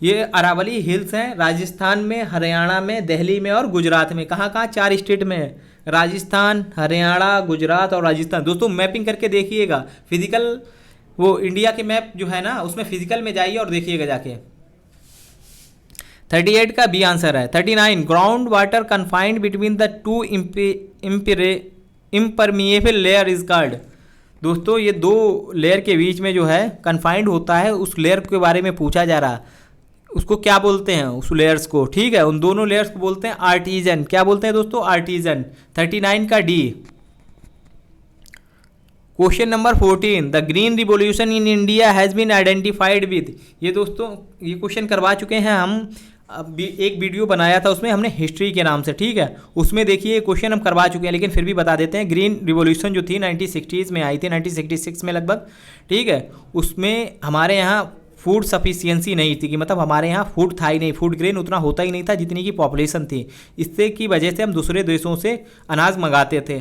Speaker 1: ये अरावली हिल्स हैं राजस्थान में, हरियाणा में, दिल्ली में और गुजरात में। कहाँ कहाँ? 4 स्टेट में है, राजस्थान, हरियाणा, गुजरात और राजस्थान। दोस्तों मैपिंग करके देखिएगा, फिजिकल वो इंडिया के मैप जो है ना उसमें फिजिकल में जाइए और देखिएगा जाके। 38 का बी आंसर है। 39 ground water confined between the two impermeable layer is called. दोस्तों ये 2 लेयर के बीच में जो है कन्फाइंड होता है, उस लेयर के बारे में पूछा जा रहा, उसको क्या बोलते हैं उस लेयर्स को, ठीक है। उन दोनों लेयर्स को बोलते हैं आर्टिजन। क्या बोलते हैं दोस्तों? आर्टिजन। 39 का D. Question number 14 the green revolution in India has been identified with. ये दोस्तों ये क्वेश्चन करवा चुके हैं हम, अब एक वीडियो बनाया था उसमें हमने हिस्ट्री के नाम से, ठीक है। उसमें देखिए क्वेश्चन हम करवा चुके हैं, लेकिन फिर भी बता देते हैं। ग्रीन रिवॉल्यूशन जो थी 1960s में आई थी, 1966 में लगभग, ठीक है। उसमें हमारे यहाँ फूड सफिशियंसी नहीं थी, कि मतलब हमारे यहाँ फूड था ही नहीं, फूड ग्रेन उतना होता ही नहीं था जितनी की पॉपुलेशन थी। इससे की वजह से हम दूसरे देशों से अनाज मंगाते थे।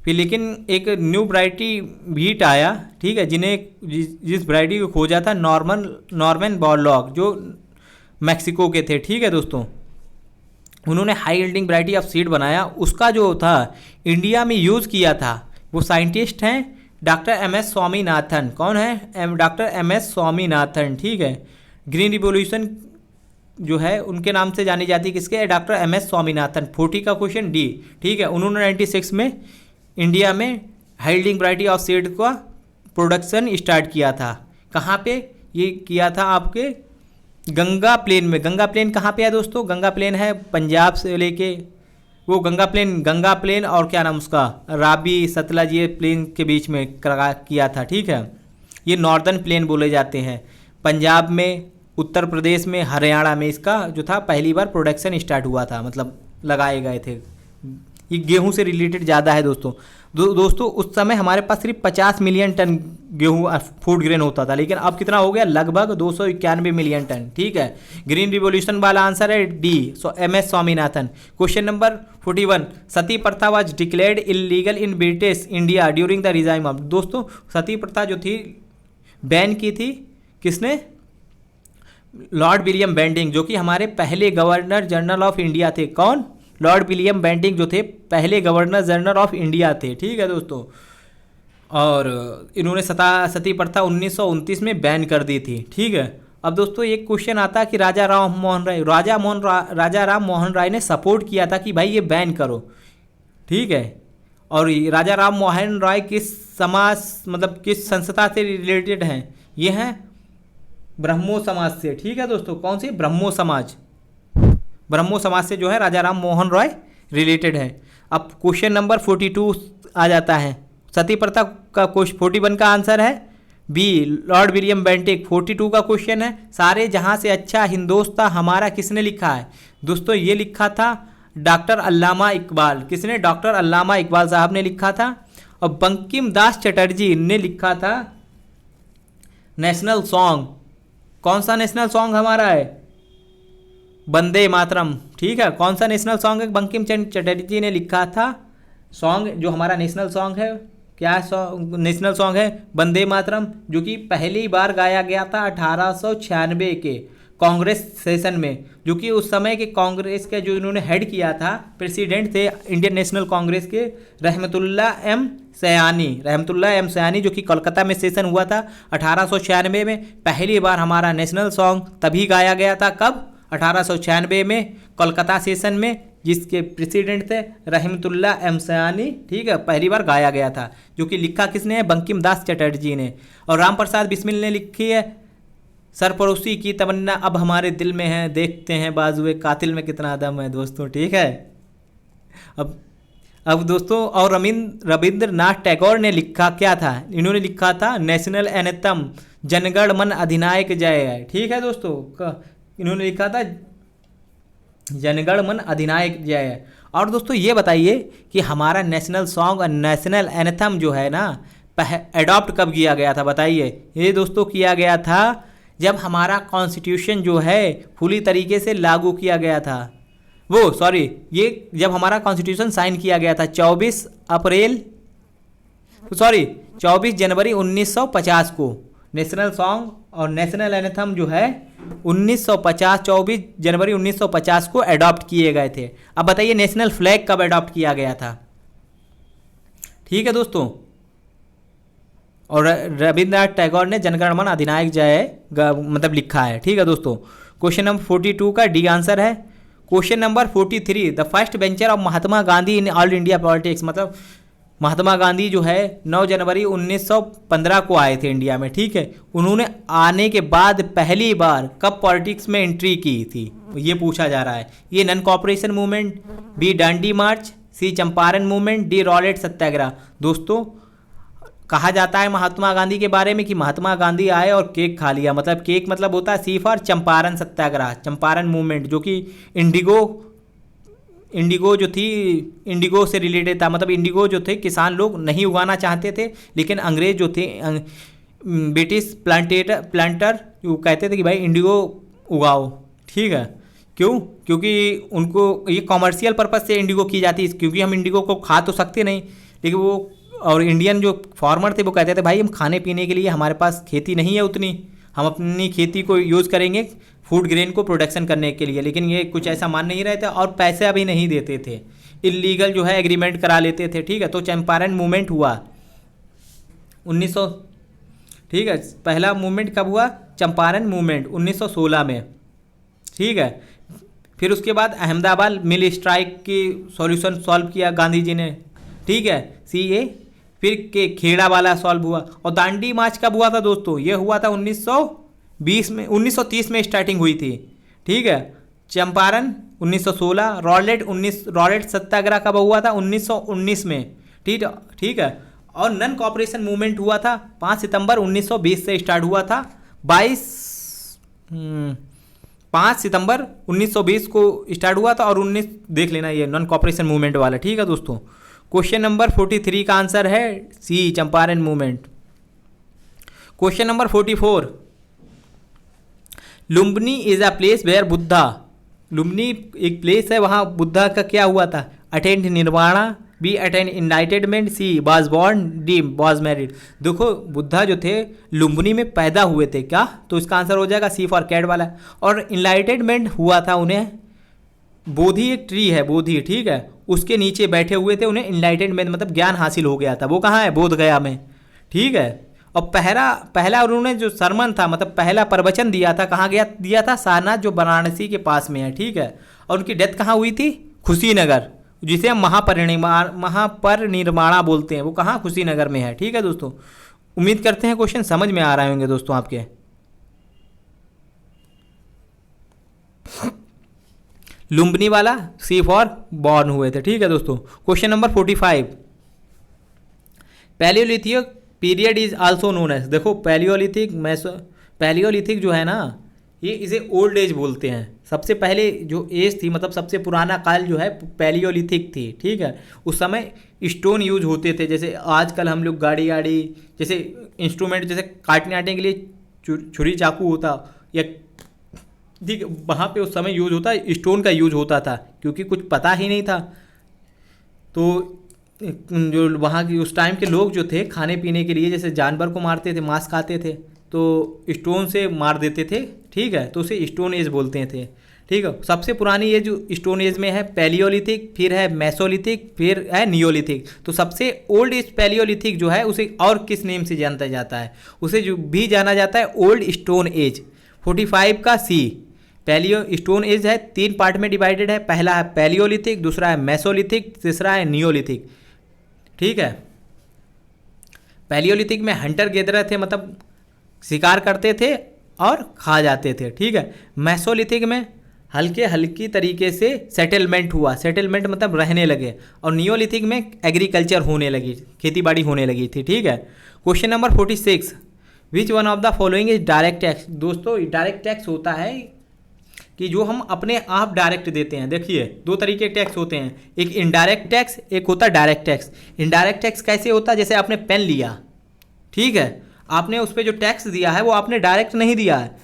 Speaker 1: फिर लेकिन एक न्यू वैरायटी व्हीट आया, ठीक है, जिस वैरायटी को खोजा था नॉर्मन बोरलॉग, जो मैक्सिको के थे, ठीक है दोस्तों। उन्होंने high yielding variety of seed बनाया, उसका जो था इंडिया में यूज़ किया था। वो साइंटिस्ट हैं डॉक्टर MS स्वामीनाथन। कौन है? डॉक्टर MS स्वामीनाथन, ठीक है। ग्रीन रिवॉल्यूशन जो है उनके नाम से जानी जाती है, किसके? Doctor MS Swaminathan. 40 का क्वेश्चन डी, ठीक है। उन्होंने 96 में इंडिया में high yielding variety of seed का प्रोडक्शन स्टार्ट किया था। कहाँ पे ये किया था? आपके गंगा प्लेन में। गंगा प्लेन कहाँ पे है दोस्तों? गंगा प्लेन है पंजाब से लेके वो गंगा प्लेन और क्या नाम उसका, राबी सतलज, ये प्लेन के बीच में किया था, ठीक है। ये नॉर्दर्न प्लेन बोले जाते हैं। पंजाब में, उत्तर प्रदेश में, हरियाणा में इसका जो था पहली बार प्रोडक्शन स्टार्ट हुआ था, मतलब लगाए गए थे। ये गेहूं से रिलेटेड ज़्यादा है दोस्तों। दोस्तों उस समय हमारे पास सिर्फ 50 मिलियन टन गेहूं फूड ग्रेन होता था, लेकिन अब कितना हो गया? लगभग 291 मिलियन टन, ठीक है। ग्रीन रिवॉल्यूशन वाला आंसर है D, MS Swaminathan. Question number 41 सती प्रथा was declared illegal in British India during the regime of. दोस्तों सती प्रथा जो थी बैन की थी किसने? लॉर्ड विलियम बेंटिंग, जो कि हमारे पहले गवर्नर जनरल ऑफ इंडिया थे। कौन? लॉर्ड विलियम बेंटिंग जो थे पहले गवर्नर जनरल ऑफ इंडिया थे, ठीक है दोस्तों। और इन्होंने सती प्रथा 1929 में बैन कर दी थी, ठीक है। अब दोस्तों एक क्वेश्चन आता है कि राजा राम मोहन राय ने सपोर्ट किया था कि भाई ये बैन करो, ठीक है। और राजा राम मोहन राय किस समाज, मतलब किस संस्था से रिलेटेड हैं? ये हैं ब्रह्मो समाज से, ठीक है दोस्तों। कौन सी? ब्रह्मो समाज से जो है राजा राम मोहन रॉय रिलेटेड है। अब क्वेश्चन नंबर 42 आ जाता है। सती प्रथा का 41 का आंसर है बी, लॉर्ड विलियम बेंटिक। 42 का क्वेश्चन है सारे जहां से अच्छा हिंदोस्तां हमारा किसने लिखा है? दोस्तों ये लिखा था डॉक्टर अल्लामा इकबाल। किसने? डॉक्टर अल्लामा इकबाल साहब ने लिखा था। और बंकिम दास चटर्जी ने लिखा था नेशनल सॉन्ग। कौन सा नेशनल सॉन्ग हमारा है? वंदे मातरम। ठीक है, कौन सा नेशनल सॉन्ग है बंकिम चंद्र चटर्जी ने लिखा था? सॉन्ग जो हमारा नेशनल सॉन्ग है, क्या सॉन्ग नेशनल सॉन्ग है? वंदे मातरम, जो कि पहली बार गाया गया था 1896 के कांग्रेस सेशन में, जो कि उस समय के कांग्रेस के जो इन्होंने हेड किया था, प्रेसिडेंट थे इंडियन नेशनल कांग्रेस के रहमतुल्लाह एम सयानी, जो कि कोलकाता में सेशन हुआ था 1896 में। पहली बार हमारा नेशनल सॉन्ग तभी गाया गया था, कब? 1896 में कोलकाता सेशन में, जिसके प्रेसिडेंट थे रहमतुल्लाह एम सयानी। ठीक है, पहली बार गाया गया था, जो कि लिखा किसने है? बंकिम दास चटर्जी ने। और राम प्रसाद बिस्मिल ने लिखी है सरपरोसी की तमन्ना अब हमारे दिल में है, देखते हैं बाजुए कातिल में कितना दम है दोस्तों। ठीक है, अब दोस्तों, और रविंद्रनाथ टैगोर ने लिखा क्या था? इन्होंने लिखा था नेशनल एंथम जनगण मन अधिनायक जय। ठीक है दोस्तों, इन्होंने लिखा था जनगण मन अधिनायक जय। और दोस्तों ये बताइए कि हमारा नेशनल सॉन्ग और नेशनल एंथम जो है ना, अडॉप्ट कब किया गया था? बताइए। ये दोस्तों किया गया था जब हमारा कॉन्स्टिट्यूशन जो है पूरी तरीके से लागू किया गया था। ये जब हमारा कॉन्स्टिट्यूशन साइन किया गया था 24 जनवरी 1950 को। नेशनल सॉन्ग और नेशनल एंथम जो है 24 जनवरी 1950 को अडॉप्ट किए गए थे। अब बताइए नेशनल फ्लैग कब अडॉप्ट किया गया था? ठीक है दोस्तों, और रविंद्रनाथ टैगोर ने जनगण मन अधिनायक जय मतलब लिखा है। ठीक है दोस्तों, क्वेश्चन नंबर 42 का डी आंसर है। Question number 43, the first venture of Mahatma Gandhi in all India politics, मतलब महात्मा गांधी जो है 9 जनवरी 1915 को आए थे इंडिया में। ठीक है, उन्होंने आने के बाद पहली बार कब पॉलिटिक्स में एंट्री की थी, ये पूछा जा रहा है। ये non cooperation movement, B Dandi march, C Champaran movement, D Rowlatt satyagraha. दोस्तों कहा जाता है महात्मा गांधी के बारे में कि महात्मा गांधी आए और केक खा लिया, मतलब केक मतलब होता है C for Champaran satyagraha, Champaran movement, जो कि इंडिगो जो थी, इंडिगो से रिलेटेड था। मतलब इंडिगो जो थे किसान लोग नहीं उगाना चाहते थे, लेकिन अंग्रेज जो थे ब्रिटिश प्लांटर वो कहते थे कि भाई इंडिगो उगाओ। ठीक है, क्यों? क्योंकि उनको ये कॉमर्शियल पर्पज़ से इंडिगो की जाती है, क्योंकि हम इंडिगो को खा तो सकते नहीं, लेकिन वो और इंडियन जो फार्मर थे वो कहते थे भाई हम खाने पीने के लिए हमारे पास खेती नहीं है उतनी, हम अपनी खेती को यूज़ करेंगे फूड ग्रेन को प्रोडक्शन करने के लिए। लेकिन ये कुछ ऐसा मान नहीं रहे थे और पैसे अभी नहीं देते थे, इलीगल जो है एग्रीमेंट करा लेते थे। ठीक है, तो चंपारण मूवमेंट हुआ 1900। ठीक है, पहला मूवमेंट कब हुआ? चंपारण मूवमेंट 1916 में। ठीक है, फिर उसके बाद अहमदाबाद मिल स्ट्राइक की सॉल्यूशन सॉल्व किया गांधी जी ने। ठीक है, CA, फिर के खेड़ा वाला सॉल्व हुआ। और दांडी मार्च कब हुआ था दोस्तों? ये हुआ था 1920 में, 1930 में स्टार्टिंग हुई थी। ठीक है, चंपारण 1916, रॉलेट सत्याग्रह कब हुआ था? 1919 में। ठीक है, और नन कॉपरेशन मूवमेंट हुआ था 5 सितंबर 1920 से स्टार्ट हुआ था। 5 सितंबर 1920 को स्टार्ट हुआ था और 19 देख लेना ये नॉन कॉपरेशन मूवमेंट वाला। ठीक है दोस्तों, क्वेश्चन नंबर 43 का आंसर है C, Champaran movement. Question number 44, Lumbini is a place where Buddha, Lumbini एक प्लेस है, वहाँ बुद्धा का क्या हुआ था? Attained nirvana, B attained enlightenment, C was born, D was married. देखो बुद्धा जो थे लुम्बिनी में पैदा हुए थे क्या, तो इसका आंसर हो जाएगा सी फॉर कैट वाला। और इनलाइटमेंट हुआ था उन्हें, बोधि एक ट्री है बोधि, ठीक है, उसके नीचे बैठे हुए थे, उन्हें इनलाइटमेंट मतलब ज्ञान हासिल हो गया था। वो कहाँ है? बोध गया में। ठीक है, और पहला उन्होंने जो सरमन था मतलब पहला प्रवचन दिया था, कहाँ गया दिया था? सारनाथ जो वाराणसी के पास में है। ठीक है, और उनकी डेथ कहाँ हुई थी? कुशीनगर, जिसे हम महापरिनिर्वाणा बोलते हैं, वो कहाँ? कुशीनगर में है। ठीक है दोस्तों, उम्मीद करते हैं क्वेश्चन समझ में आ रहे होंगे दोस्तों आपके। लुम्बिनी वाला सी फॉर बॉर्न हुए थे। ठीक है दोस्तों, question number 45, paleolithic period is also known as, देखो पैलियोलिथिक जो है ना, ये इसे ओल्ड एज बोलते हैं। सबसे पहले जो एज थी मतलब सबसे पुराना काल जो है पैलियोलिथिक थी। ठीक है, उस समय स्टोन यूज होते थे, जैसे आजकल हम लोग गाड़ी जैसे इंस्ट्रूमेंट जैसे काटने आटने के लिए छुरी चाकू होता, या ठीक है, वहाँ पे उस समय यूज होता स्टोन का यूज होता था, क्योंकि कुछ पता ही नहीं था। तो जो वहाँ की उस टाइम के लोग जो थे खाने पीने के लिए जैसे जानवर को मारते थे, मांस खाते थे, तो स्टोन से मार देते थे। ठीक है, तो उसे स्टोन एज बोलते थे। ठीक है, सबसे पुरानी ये जो स्टोन एज में है पैलियोलिथिक, फिर है मेसोलिथिक, फिर है नियोलिथिक। तो सबसे ओल्ड एज पैलियोलिथिक जो है उसे और किस नेम से जाना जाता है? उसे जो भी जाना जाता है ओल्ड स्टोन एज। 45 का सी। पैलियो स्टोन एज है, 3 पार्ट में डिवाइडेड है। पहला है पैलियोलिथिक, दूसरा है मेसोलिथिक, तीसरा है नियोलिथिक। ठीक है, पैलियोलिथिक में हंटर गेदरर थे, मतलब शिकार करते थे और खा जाते थे। ठीक है, मेसोलिथिक में हल्के हल्की तरीके से सेटलमेंट हुआ, सेटलमेंट मतलब रहने लगे। और नियोलिथिक में एग्रीकल्चर होने लगी, खेती बाड़ी होने लगी थी। ठीक है, question number 46, which one of the following is direct tax? दोस्तों डायरेक्ट टैक्स होता है कि जो हम अपने आप डायरेक्ट देते हैं। देखिए 2 तरीके के टैक्स होते हैं, एक इनडायरेक्ट टैक्स, एक होता है डायरेक्ट टैक्स। इनडायरेक्ट टैक्स कैसे होता है? जैसे आपने पेन लिया, ठीक है, आपने उस पर जो टैक्स दिया है वो आपने डायरेक्ट नहीं दिया है।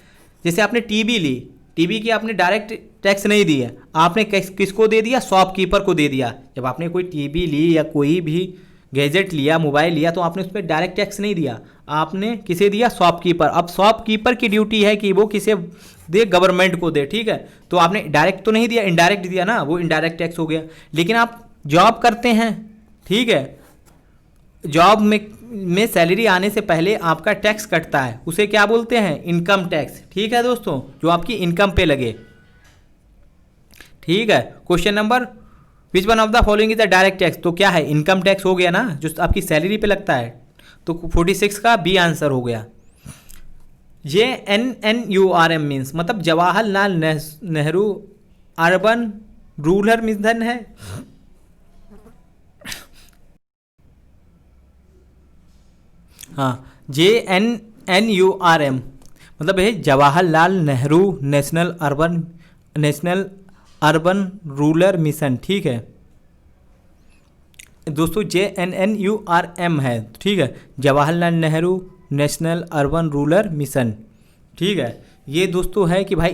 Speaker 1: जैसे आपने टीवी ली, टीवी की आपने डायरेक्ट टैक्स नहीं दिया, आपने किसको दे दिया? शॉपकीपर को दे दिया। जब आपने कोई टीवी ली या कोई भी गैजेट लिया, मोबाइल लिया, तो आपने उस पर डायरेक्ट टैक्स नहीं दिया, आपने किसे दिया? शॉपकीपर। अब शॉपकीपर की ड्यूटी है कि वो किसे दे? गवर्नमेंट को दे। ठीक है, तो आपने डायरेक्ट तो नहीं दिया, इनडायरेक्ट दिया ना, वो इनडायरेक्ट टैक्स हो गया। लेकिन आप जॉब करते हैं, ठीक है, जॉब में सैलरी आने से पहले आपका टैक्स कटता है, उसे क्या बोलते हैं? Income tax. ठीक है दोस्तों, जो आपकी इनकम पे लगे। ठीक है, question number, which one of the following is the direct tax? तो क्या है? इनकम टैक्स हो गया ना, जो आपकी सैलरी पे लगता है। तो 46 का बी आंसर हो गया। JNNURM मीन्स मतलब Jawaharlal Nehru urban rural mission है। हाँ, JNNURM मतलब है Jawaharlal Nehru national urban rural mission. ठीक है दोस्तों, JNNURM है। ठीक है, Jawaharlal Nehru national urban rural mission. ठीक है, ये दोस्तों है कि भाई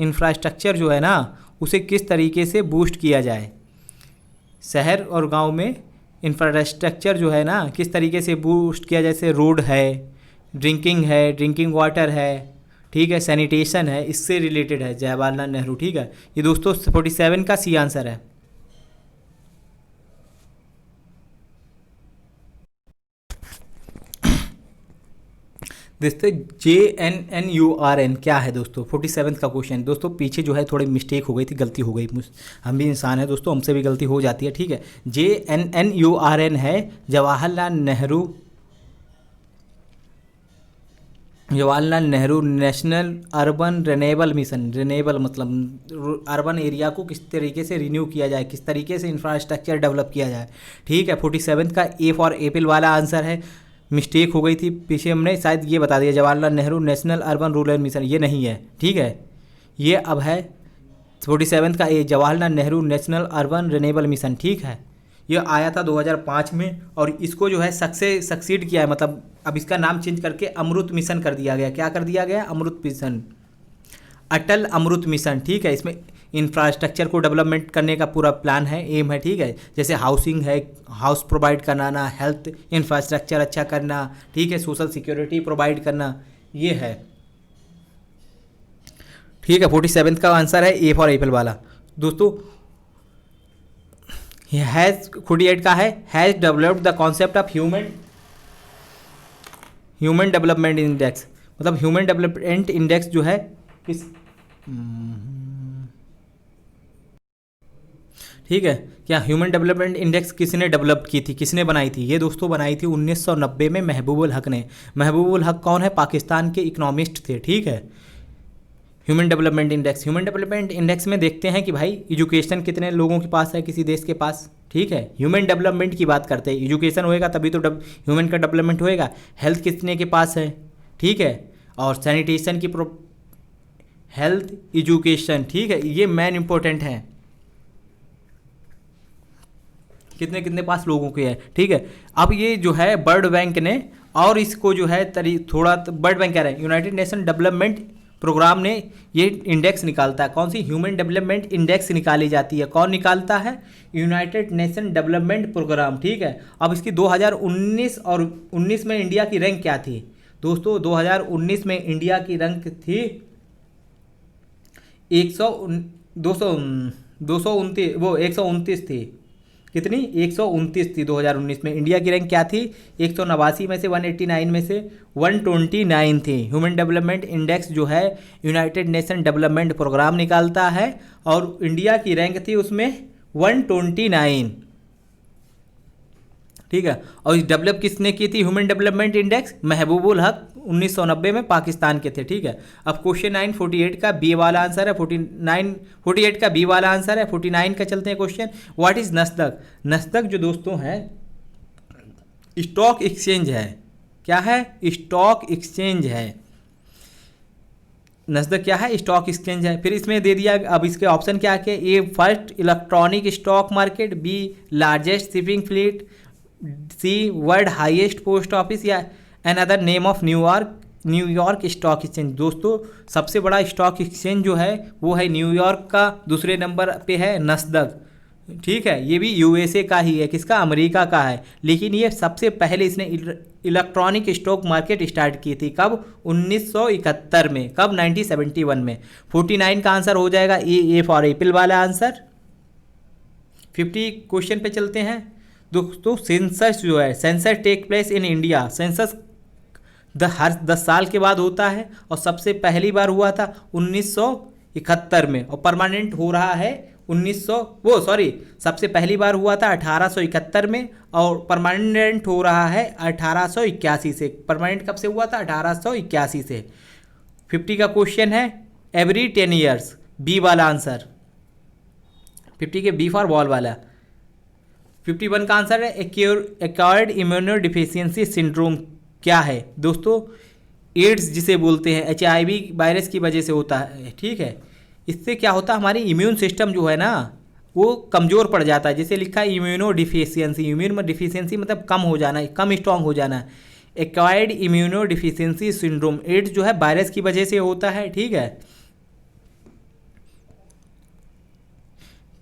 Speaker 1: इंफ्रास्ट्रक्चर जो है ना उसे किस तरीके से बूस्ट किया जाए। शहर और गांव में इंफ्रास्ट्रक्चर जो है ना किस तरीके से बूस्ट किया, जैसे रोड है, ड्रिंकिंग वाटर है, ठीक है, सैनिटेशन है, इससे रिलेटेड है जवाहरलाल नेहरू। ठीक है, ये दोस्तों 47 का सी आंसर है। दोस्तों JNNURM क्या है दोस्तों? 47 का क्वेश्चन दोस्तों। पीछे जो है थोड़ी मिस्टेक हो गई थी, गलती हो गई, हम भी इंसान है दोस्तों, हमसे भी गलती हो जाती है। ठीक है, JNNURM है Jawaharlal Nehru national urban renewable mission. Renewable मतलब अर्बन एरिया को किस तरीके से रिन्यू किया जाए, किस तरीके से इंफ्रास्ट्रक्चर डेवलप किया जाए। ठीक है, 47 का ए फॉर एप्पल वाला आंसर है। मिस्टेक हो गई थी पीछे, हमने शायद ये बता दिया Jawaharlal Nehru national urban rural mission, ये नहीं है। ठीक है, ये अब है 47 का A Jawaharlal Nehru national urban renewable mission. ठीक है, ये आया था 2005 में और इसको जो है सक्सीड किया है, मतलब अब इसका नाम चेंज करके अमृत मिशन कर दिया गया। क्या कर दिया गया? अमृत मिशन, अटल अमृत मिशन। ठीक है, इसमें इंफ्रास्ट्रक्चर को डेवलपमेंट करने का पूरा प्लान है, एम है। ठीक है, जैसे हाउसिंग है, हाउस प्रोवाइड कराना, हेल्थ इंफ्रास्ट्रक्चर अच्छा करना, ठीक है, सोशल सिक्योरिटी प्रोवाइड करना, ये है। ठीक है, 47 का आंसर है ए फॉर एप्पल वाला दोस्तों। हैज़ 48 का है, has developed the concept of human development index. मतलब ह्यूमन डेवलपमेंट इंडेक्स जो है किस, ठीक है, क्या ह्यूमन डेवलपमेंट इंडेक्स किसने डेवलप की थी, किसने बनाई थी? ये दोस्तों बनाई थी 1990 में महबूबुल हक ने। महबूबुल हक कौन है? पाकिस्तान के इकोनॉमिस्ट थे। ठीक है, ह्यूमन डेवलपमेंट इंडेक्स में देखते हैं कि भाई एजुकेशन कितने लोगों के पास है किसी देश के पास। ठीक है, ह्यूमन डेवलपमेंट की बात करते हैं, एजुकेशन होएगा तभी तो ह्यूमन का डेवलपमेंट होएगा। हेल्थ कितने के पास है? ठीक है, और सैनिटेशन की हेल्थ एजुकेशन, ठीक है, ये मेन इंपॉर्टेंट है, कितने कितने पास लोगों के है। ठीक है, अब ये जो है वर्ल्ड बैंक ने और इसको जो है थोड़ा बर्ड बैंक कह रहे हैं, यूनाइटेड नेशन डेवलपमेंट प्रोग्राम ने ये इंडेक्स निकालता है। कौन सी? ह्यूमन डेवलपमेंट इंडेक्स निकाली जाती है। कौन निकालता है? United nation development program. ठीक है। अब इसकी 2019 और 19 में इंडिया की रैंक क्या थी दोस्तों? 2019 में इंडिया की रैंक थी 129 थी। कितनी? 129 थी 2019 में। इंडिया की रैंक क्या थी? 189 में से 189 में से 129 थी। ह्यूमन डेवलपमेंट इंडेक्स जो है यूनाइटेड नेशन डेवलपमेंट प्रोग्राम निकालता है और इंडिया की रैंक थी उसमें 129। ठीक है। और इस डेवलप किसने की थी ह्यूमन डेवलपमेंट इंडेक्स? महबूबुल हक 1990 में पाकिस्तान के थे। ठीक है। अब क्वेश्चन 9 48 का बी वाला आंसर है। 48 का बी वाला आंसर है। 49 का चलते हैं question. What is NASDAQ? NASDAQ जो दोस्तों है स्टॉक एक्सचेंज है। क्या है? स्टॉक एक्सचेंज है। नस्दक क्या है? स्टॉक एक्सचेंज है। फिर इसमें दे दिया, अब इसके ऑप्शन क्या है? A first electronic stock market, B largest shipping fleet, C world highest post office, या another name of New York stock exchange. दोस्तों सबसे बड़ा स्टॉक एक्सचेंज जो है वो है न्यूयॉर्क का, दूसरे नंबर पे है नस्दक। ठीक है। ये भी यूएसए का ही है। किसका? अमेरिका का है। लेकिन ये सबसे पहले इसने इलेक्ट्रॉनिक स्टॉक मार्केट स्टार्ट की थी। कब? 1971 में। कब? 1971 में। 49 का आंसर हो जाएगा ए फॉर एप्पल वाला आंसर। 50 क्वेश्चन पे चलते हैं दोस्तों। सेंसस जो है, census take place in India. Census हर 10 साल के बाद होता है और सबसे पहली बार हुआ था 1971 में और परमानेंट हो रहा है सबसे पहली बार हुआ था 1871 में और परमानेंट हो रहा है 1881 से। परमानेंट कब से हुआ था? 1881 से। 50 का क्वेश्चन है एवरी 10 ईयर्स, बी वाला आंसर। 50 के बी फॉर बॉल वाला। 51 का आंसर है एक्वायर्ड इम्यूनो डिफिशियंसी सिंड्रोम। क्या है दोस्तों? एड्स जिसे बोलते हैं, HIV वायरस की वजह से होता है। ठीक है। इससे क्या होता है? हमारी इम्यून सिस्टम जो है ना वो कमज़ोर पड़ जाता है। जैसे लिखा है इम्यूनो डिफिशियंसी। इम्यून डिफिशियंसी मतलब कम हो जाना, कम स्ट्रॉन्ग हो जाना। Acquired immuno deficiency syndrome, AIDS जो है वायरस की वजह से होता है। ठीक है।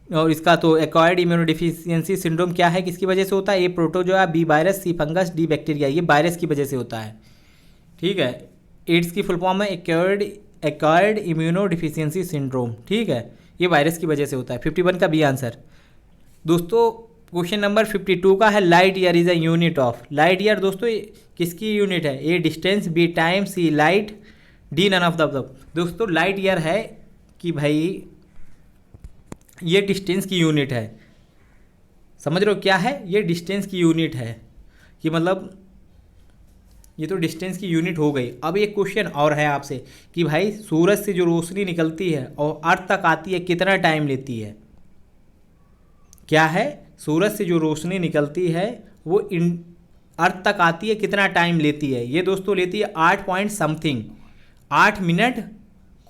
Speaker 1: और इसका तो एक्वायर्ड इम्यूनोडिफिशियंसी सिंड्रोम क्या है, किसकी वजह से होता है? A protozoa, B virus, C fungus, D bacteria. ये वायरस की वजह से होता है। ठीक है। एड्स की फुल फॉर्म है एक्वायर्ड इम्यूनोडिफिशियंसी सिंड्रोम। ठीक है। ये वायरस की वजह से होता है। 51 का बी आंसर। दोस्तों क्वेश्चन नंबर 52 का है light year is a unit of. Light year दोस्तों किसकी यूनिट है? A distance, B time, C light, D none of the above. दोस्तों लाइट ईयर है कि भाई ये डिस्टेंस की यूनिट है। समझ रहे हो क्या है? ये डिस्टेंस की यूनिट है कि मतलब ये तो डिस्टेंस की यूनिट हो गई। अब एक क्वेश्चन और है आपसे कि भाई सूरज से जो रोशनी निकलती है और अर्थ तक आती है कितना टाइम लेती है? क्या है? सूरज से जो रोशनी निकलती है वो अर्थ तक आती है कितना टाइम लेती है? ये दोस्तों लेती है 8 मिनट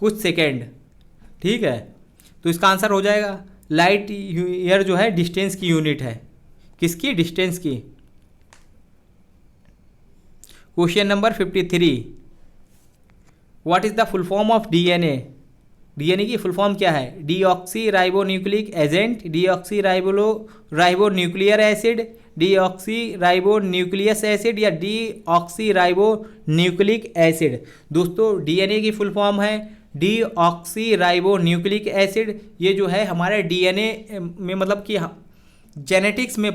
Speaker 1: कुछ सेकेंड। ठीक है। तो इसका आंसर हो जाएगा लाइट ईयर जो है डिस्टेंस की यूनिट है। किसकी? डिस्टेंस की। Question number 53, what is the full form of DNA? DNA की फुल फॉर्म क्या है? Deoxy ribo nucleic agent, deoxy ribo nuclear acid, deoxy ribo nucleus acid या डीऑक्सी राइबो न्यूक्लिक एसिड। दोस्तों DNA की full form है deoxy ribo nucleic acid. ये जो है हमारे DNA में मतलब कि जेनेटिक्स में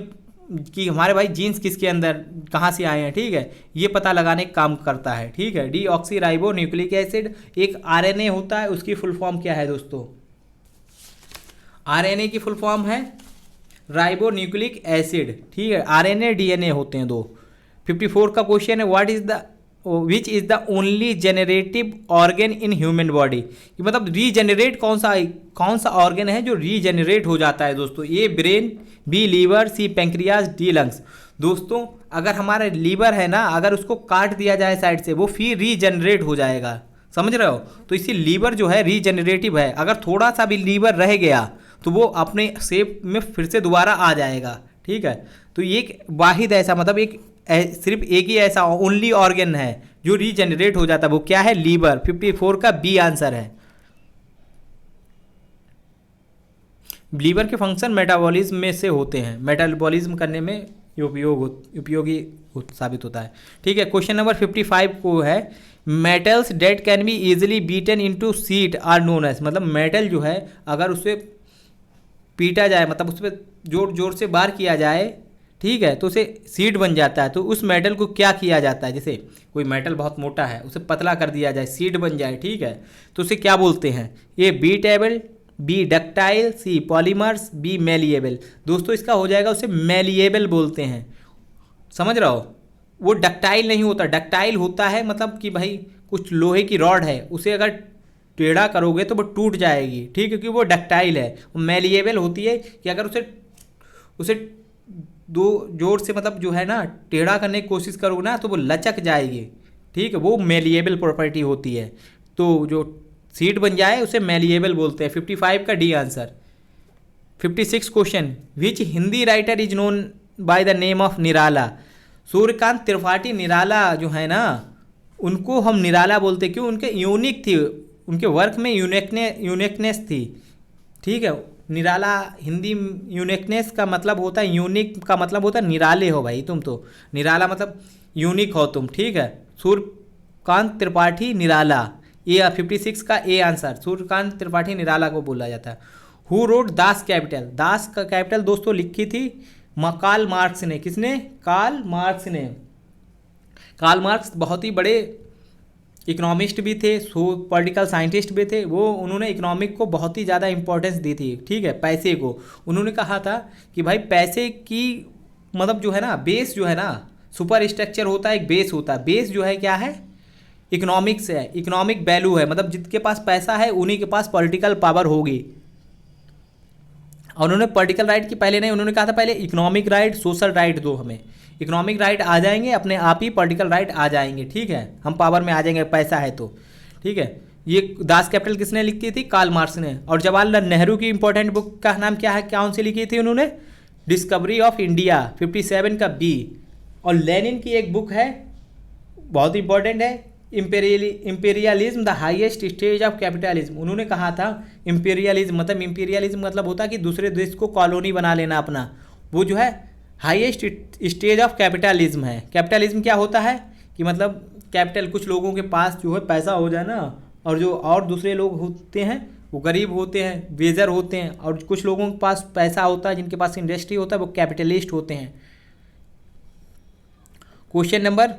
Speaker 1: कि हमारे भाई जीन्स किसके अंदर कहाँ से आए हैं। ठीक है। ये पता लगाने का काम करता है। ठीक है। Deoxy ribo nucleic acid. एक RNA होता है, उसकी फुल फॉर्म क्या है दोस्तों? RNA की फुल फॉर्म है राइबो न्यूक्लिक एसिड। ठीक है। RNA DNA होते हैं दो। 54 का क्वेश्चन है what is the which is the only generative organ in human body. मतलब रीजेनरेट कौन सा ऑर्गन है जो रीजेनरेट हो जाता है दोस्तों? A brain, B liver, C pancreas, D lungs. दोस्तों अगर हमारा लीवर है ना, अगर उसको काट दिया जाए साइड से वो फिर रीजेनरेट हो जाएगा। समझ रहे हो? तो इसी लीवर जो है रीजेनरेटिव है। अगर थोड़ा सा भी लीवर रह गया तो वो अपने शेप में फिर से दोबारा आ जाएगा। ठीक है। तो ये एक वाहिद ऐसा मतलब एक सिर्फ एक ही ऐसा ओनली ऑर्गन है जो रीजनरेट हो जाता है वो क्या है, लीवर। 54 का बी आंसर है। लीवर के फंक्शन मेटाबॉलिज्म में से होते हैं, मेटाबॉलिज्म करने में उपयोगी साबित होता है। ठीक है, क्वेश्चन नंबर 55 को है, metals that can be easily beaten into sheet are known as, मतलब मेटल जो है अगर उसे पीटा जाए, मतलब उस पर जोर जोर से बार किया जाए, ठीक है, तो उसे सीड बन जाता है। तो उस मेटल को क्या किया जाता है, जैसे कोई मेटल बहुत मोटा है उसे पतला कर दिया जाए, सीड बन जाए, ठीक है, तो उसे क्या बोलते हैं, ए बीटेबल, बी डक्टाइल, सी पॉलीमर्स, बी मेलिएबल। दोस्तों इसका हो जाएगा, उसे मेलिएबल बोलते हैं, समझ रहे हो। वो डक्टाइल नहीं होता, डक्टाइल होता है मतलब कि भाई कुछ लोहे की रॉड है, उसे अगर टेढ़ा करोगे तो वो टूट जाएगी, ठीक है, क्योंकि वो डक्टाइल है। मेलिएबल होती है कि अगर उसे उसे दो जोर से मतलब जो है ना टेढ़ा करने की कोशिश करोगे ना तो वो लचक जाएगी, ठीक है, वो मेलिएबल प्रॉपर्टी होती है। तो जो सीट बन जाए उसे मेलिएबल बोलते हैं। 55 का D answer. 56 question, which Hindi writer is known by the name of Nirala. Suryakant Tripathi Nirala जो है ना, उनको हम निराला बोलते, क्यों, उनके यूनिक थी, उनके वर्क में यूनिकनेस थी, ठीक है। निराला हिंदी यूनिकनेस का मतलब होता है, यूनिक का मतलब होता है निराले हो भाई तुम, तो निराला मतलब यूनिक हो तुम, ठीक है। सूर्यकांत त्रिपाठी निराला, ये 56 का ए आंसर, सूर्यकांत त्रिपाठी निराला को बोला जाता है। हु रोड दास कैपिटल, दास का कैपिटल दोस्तों लिखी थी कार्ल मार्क्स ने। किसने, कार्ल मार्क्स ने। कार्ल मार्क्स बहुत ही बड़े इकोनॉमिस्ट भी थे, पॉलिटिकल साइंटिस्ट भी थे। वो उन्होंने इकोनॉमिक को बहुत ही ज़्यादा इंपॉर्टेंस दी थी, ठीक है, पैसे को। उन्होंने कहा था कि भाई पैसे की मतलब जो है ना बेस जो है ना, सुपर स्ट्रक्चर होता है, एक बेस होता है, बेस जो है क्या है, इकोनॉमिक्स है, इकोनॉमिक वैल्यू है, मतलब जिसके पास पैसा है उन्हीं के पास पॉलिटिकल पावर होगी। और उन्होंने पॉलिटिकल राइट की पहले नहीं, उन्होंने कहा था पहले इकोनॉमिक राइट, सोशल राइट दो हमें, इकोनॉमिक राइट आ जाएंगे अपने आप ही पॉलिटिकल राइट आ जाएंगे, ठीक है, हम पावर में आ जाएंगे, पैसा है तो, ठीक है। ये दास कैपिटल किसने लिखी थी, कार्ल मार्क्स ने। और जवाहरलाल नेहरू की इंपॉर्टेंट बुक का नाम क्या है, कौन सी लिखी थी उन्होंने, डिस्कवरी ऑफ इंडिया, 57 का बी। और लेनिन की एक बुक है बहुत इंपॉर्टेंट है, imperialism the highest stage of capitalism. उन्होंने कहा था इंपेरियलिज्म मतलब होता है कि दूसरे देश को कॉलोनी बना लेना अपना, वो जो है हाईएस्ट स्टेज ऑफ कैपिटलिज्म है। कैपिटलिज्म क्या होता है कि मतलब कैपिटल, कुछ लोगों के पास जो है पैसा हो जाए ना, और जो और दूसरे लोग होते हैं वो गरीब होते हैं, बेजर होते हैं, और कुछ लोगों के पास पैसा होता है, जिनके पास इंडस्ट्री होता है, वो कैपिटलिस्ट होते हैं। क्वेश्चन नंबर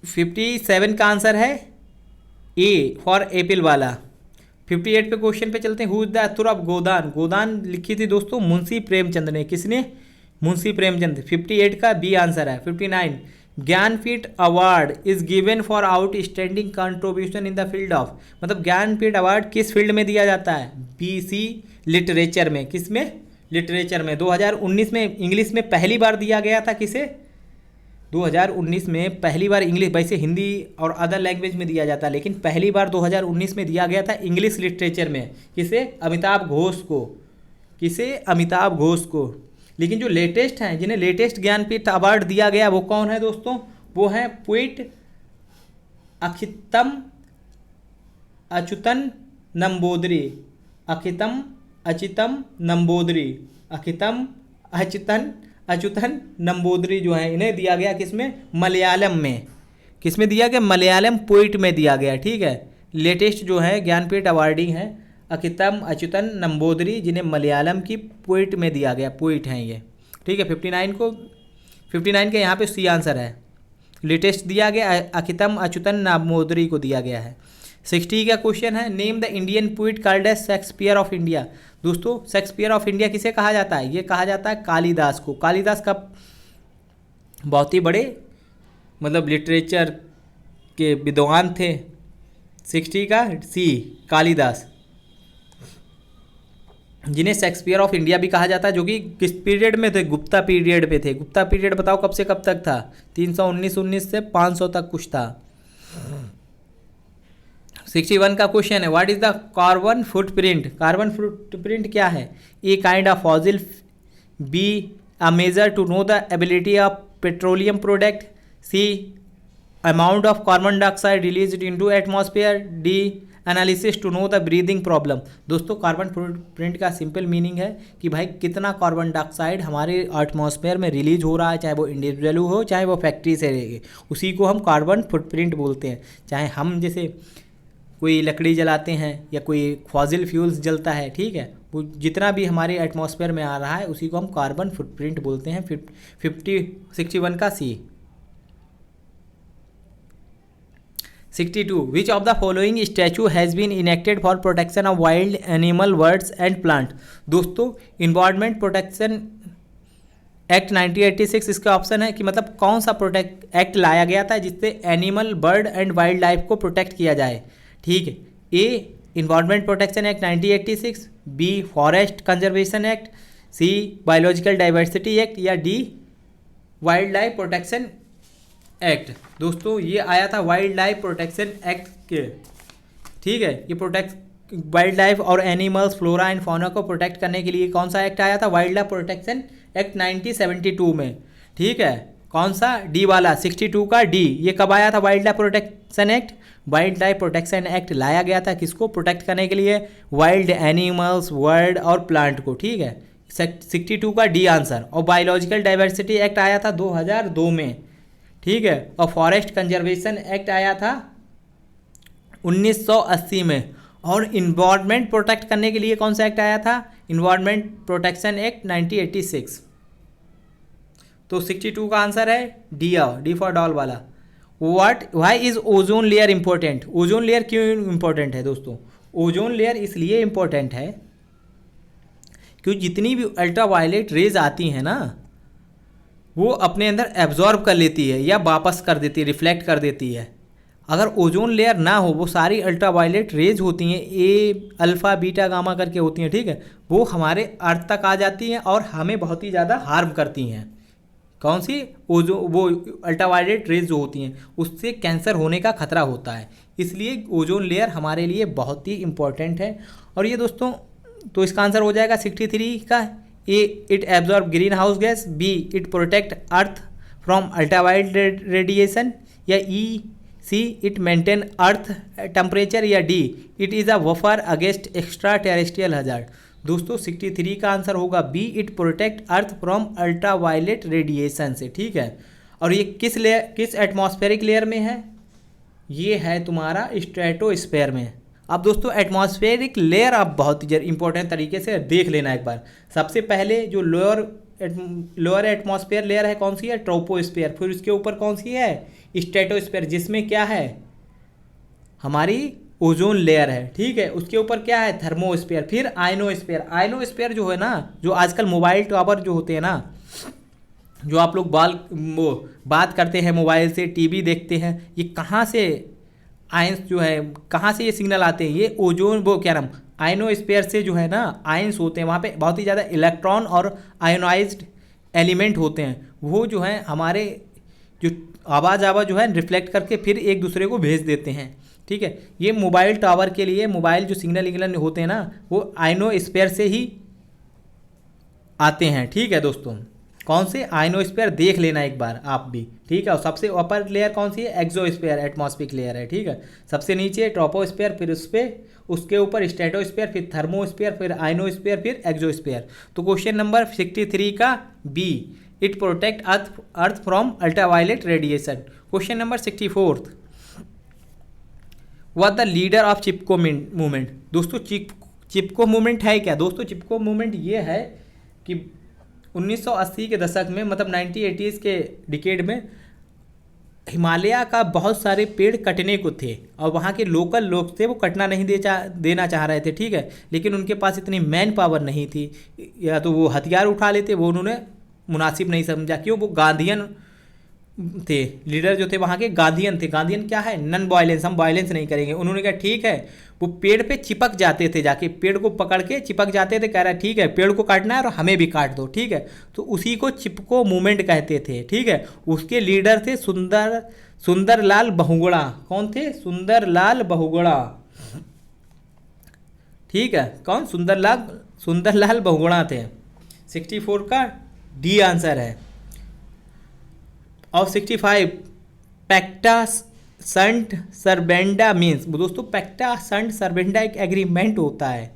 Speaker 1: 57 का आंसर है ए फॉर एपिल वाला। 58 पे क्वेश्चन पे चलते हैं। Who is the author of Godan, Godan लिखी थी दोस्तों मुंशी प्रेमचंद ने। किसने, मुंशी प्रेमचंद। 58 का बी आंसर है। 59, Jnanpith award is given for outstanding contribution in the field of, मतलब ज्ञानपीठ अवार्ड किस फील्ड में दिया जाता है, बीसी लिटरेचर में। किस में, लिटरेचर में। 2019 में इंग्लिश में पहली बार दिया गया था, किसे, 2019 में पहली बार इंग्लिश, वैसे हिंदी और अदर लैंग्वेज में दिया जाता है, लेकिन पहली बार 2019 में दिया गया था इंग्लिश लिटरेचर में। किसे, अमिताभ घोष को। किसे, अमिताभ घोष को। लेकिन जो लेटेस्ट हैं, जिन्हें लेटेस्ट ज्ञानपीठ अवार्ड दिया गया, वो कौन है दोस्तों, वो हैं पोइट अखितम अच्युतन नंबोदरी। अखितम अच्युतम नंबोदरी, अखितम अच्युतन नंबोदरी जो है, इन्हें दिया गया किसमें, मलयालम में। किसमें दिया गया, मलयालम पोइट में दिया गया, ठीक है। लेटेस्ट जो है ज्ञानपीठ अवार्डी हैं अखितम अच्युतन नंबोदरी, जिन्हें मलयालम की पोइट में दिया गया, पोइट हैं ये, ठीक है। 59 के यहाँ पे सी आंसर है। लेटेस्ट दिया गया अखितम अच्युतन नंबोदरी को दिया गया है। 60 का क्वेश्चन है, name the Indian poet called as Shakespeare of India. दोस्तों शेक्सपियर ऑफ इंडिया किसे कहा जाता है, ये कहा जाता है कालिदास को। कालिदास का बहुत ही बड़े मतलब लिटरेचर के विद्वान थे। 60 का सी, कालिदास, जिन्हें शेक्सपियर ऑफ इंडिया भी कहा जाता है, जो कि किस पीरियड में थे, गुप्ता पीरियड पे थे। गुप्ता पीरियड बताओ कब से कब तक था, 319 से 500 तक कुछ था। 61 का क्वेश्चन है, what is the carbon footprint. Carbon footprint क्या है, A kind of fossil, B a measure to know the ability of petroleum product, C amount of carbon dioxide release into atmosphere, D analysis to know the breathing problem. दोस्तों carbon footprint का simple meaning है कि भाई कितना carbon dioxide हमारे atmosphere में release हो रहा है, चाहे वो इंडिविजुअल हो चाहे वो फैक्ट्री से रहेगी, उसी को हम कार्बन फुटप्रिंट बोलते हैं। चाहे हम जैसे कोई लकड़ी जलाते हैं या कोई फॉसिल फ्यूल्स जलता है, ठीक है, वो जितना भी हमारे एटमॉस्फेयर में आ रहा है उसी को हम कार्बन फुटप्रिंट बोलते हैं। 61 का C. 62 which of the following statue has been enacted for protection of wild animal, birds and plant. दोस्तों इन्वायरमेंट प्रोटेक्शन एक्ट 1986 इसका ऑप्शन है कि मतलब कौन सा प्रोटेक्ट एक्ट लाया गया था जिससे animal, bird and wildlife को प्रोटेक्ट किया जाए। ठीक है, A environment protection act 1986, B forest conservation act, C biological diversity act, या D wildlife protection act. दोस्तों ये आया था वाइल्ड लाइफ प्रोटेक्शन एक्ट के, ठीक है, ये प्रोटेक्ट वाइल्ड लाइफ और एनिमल्स, फ्लोरा एंड फौना को प्रोटेक्ट करने के लिए कौन सा एक्ट आया था, वाइल्ड लाइफ प्रोटेक्शन एक्ट 1972 में। ठीक है, कौन सा, डी वाला 62 का डी। ये कब आया था wild life protection act? Wild life protection act लाया गया था किसको प्रोटेक्ट करने के लिए, वाइल्ड एनिमल्स, बर्ड और प्लांट को। ठीक है, 62 का डी आंसर। और बायोलॉजिकल डाइवर्सिटी एक्ट आया था 2002 में। ठीक है, और फॉरेस्ट कंजर्वेशन एक्ट आया था 1980 में। और इन्वायरमेंट प्रोटेक्ट करने के लिए कौन सा एक्ट आया था, इन्वायरमेंट प्रोटेक्शन एक्ट 1986। तो 62 का आंसर है डी फॉर डॉल वाला। Why is ozone layer important? Ozone layer क्यों इंपॉर्टेंट है दोस्तों? ओजोन लेयर इसलिए इंपॉर्टेंट है क्योंकि जितनी भी अल्ट्रा वायलेट रेज आती हैं ना, वो अपने अंदर एब्जॉर्ब कर लेती है या वापस कर देती है, रिफ्लेक्ट कर देती है। अगर ओजोन लेयर ना हो, वो सारी अल्ट्रा वायलेट रेज होती हैं, ए अल्फ़ा बीटा गामा करके होती हैं, ठीक है, वो हमारे अर्थ तक आ जाती हैं और हमें बहुत ही ज़्यादा हार्म करती हैं। कौन सी? वो अल्ट्रा वायलेट रेज जो होती हैं, उससे कैंसर होने का खतरा होता है। इसलिए ओजोन लेयर हमारे लिए बहुत ही इम्पोर्टेंट है। और ये दोस्तों, तो इसका आंसर हो जाएगा 63 का A it absorb greenhouse gas, B it protect earth from ultraviolet radiation, या E C it maintain earth temperature, या D it is a buffer against extraterrestrial hazard. दोस्तों 63 का आंसर होगा B it protect earth from ultraviolet radiation से। ठीक है, और ये किस एटमॉस्फेरिक लेयर में है? ये है तुम्हारा स्ट्रेटोस्फेयर में। अब दोस्तों एटमॉस्फेरिक लेयर आप बहुत ही इंपॉर्टेंट तरीके से देख लेना एक बार। सबसे पहले जो लोअर एटमॉस्फेयर लेयर है कौन सी है? ट्रोपोस्फेयर। फिर उसके ऊपर कौन सी है? स्ट्रेटोस्फेयर, जिसमें क्या है? हमारी ओजोन लेयर है। ठीक है, उसके ऊपर क्या है? थर्मोस्फेयर। फिर आयनोस्फेयर। आयनोस्फेयर जो है ना, जो आजकल मोबाइल टावर जो होते हैं ना, जो आप लोग बात करते हैं मोबाइल से, टीवी देखते हैं, ये कहाँ से आयंस जो है, कहाँ से ये सिग्नल आते हैं? ये ओजोन, वो क्या नाम, आयनोस्फेयर से जो है ना आयंस होते हैं, वहाँ पे बहुत ही ज़्यादा इलेक्ट्रॉन और आयोनाइज्ड एलिमेंट होते हैं। वो जो है हमारे जो आवाज़ जो है रिफ्लेक्ट करके फिर एक दूसरे को भेज देते हैं। ठीक है, ये मोबाइल टावर के लिए मोबाइल जो सिग्नल होते हैं ना, वो आयनोस्फेयर से ही आते हैं। ठीक है दोस्तों, कौन से? आयनोस्फेयर देख लेना एक बार आप भी। ठीक है, और सबसे अपर लेयर कौन सी है? एक्सोस्फेयर, एटमॉस्फेरिक लेयर है। ठीक है, सबसे नीचे ट्रोपोस्फेयर, फिर उसके ऊपर स्ट्रेटोस्फेयर, फिर थर्मोस्फेयर, फिर आयनोस्फेयर, फिर एक्सोस्फेयर। तो क्वेश्चन नंबर 63 का B it protect earth from ultraviolet radiation. Question number 64 what the leader of Chipko movement. दोस्तों चिपको मूवमेंट है क्या? दोस्तों चिपको मूवमेंट ये है कि 1980 के दशक में, मतलब 1980s के डिकेड में, हिमालय का बहुत सारे पेड़ कटने को थे और वहाँ के लोकल लोग थे वो कटना नहीं देना चाह रहे थे। ठीक है, लेकिन उनके पास इतनी मैन पावर नहीं थी, या तो वो हथियार उठा लेते, वो उन्होंने मुनासिब नहीं समझा। क्यों? वो गांधीयन थे, लीडर जो थे वहाँ के गांधीयन थे। गांधीयन क्या है? नन वायलेंस, हम वायलेंस नहीं करेंगे। उन्होंने कहा ठीक है, वो पेड़ पे चिपक जाते थे, जाके पेड़ को पकड़ के चिपक जाते थे, कह रहा है ठीक है पेड़ को काटना है और हमें भी काट दो। ठीक है, तो उसी को चिपको मूवमेंट कहते थे। ठीक है, उसके लीडर थे सुंदरलाल बहुगुणा। कौन थे? सुंदरलाल बहुगुणा। ठीक है, कौन? सुंदरलाल बहुगुणा थे। 64 का डी आंसर है। और 65 पैक्टा संट सरबेंडा मीन्स, दोस्तों पैक्टा संट सरबेंडा एक एग्रीमेंट होता है,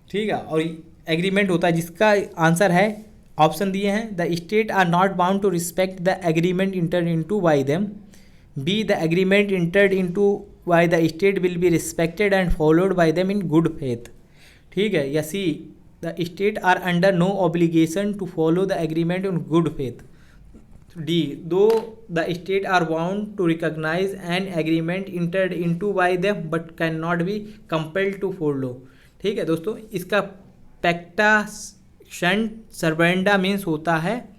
Speaker 1: ठीक है, और एग्रीमेंट होता है जिसका आंसर है ऑप्शन दिए हैं, the state are not bound to respect the agreement entered into by them, B the agreement entered into by the state will be respected and followed by them in good faith, ठीक है, या C the state are under no obligation to follow the agreement in good faith, D though the state are bound to recognise an agreement entered into by them but can not be compelled to follow, ठीक है दोस्तों। इसका पैक्टा shunt सरबेंडा means होता है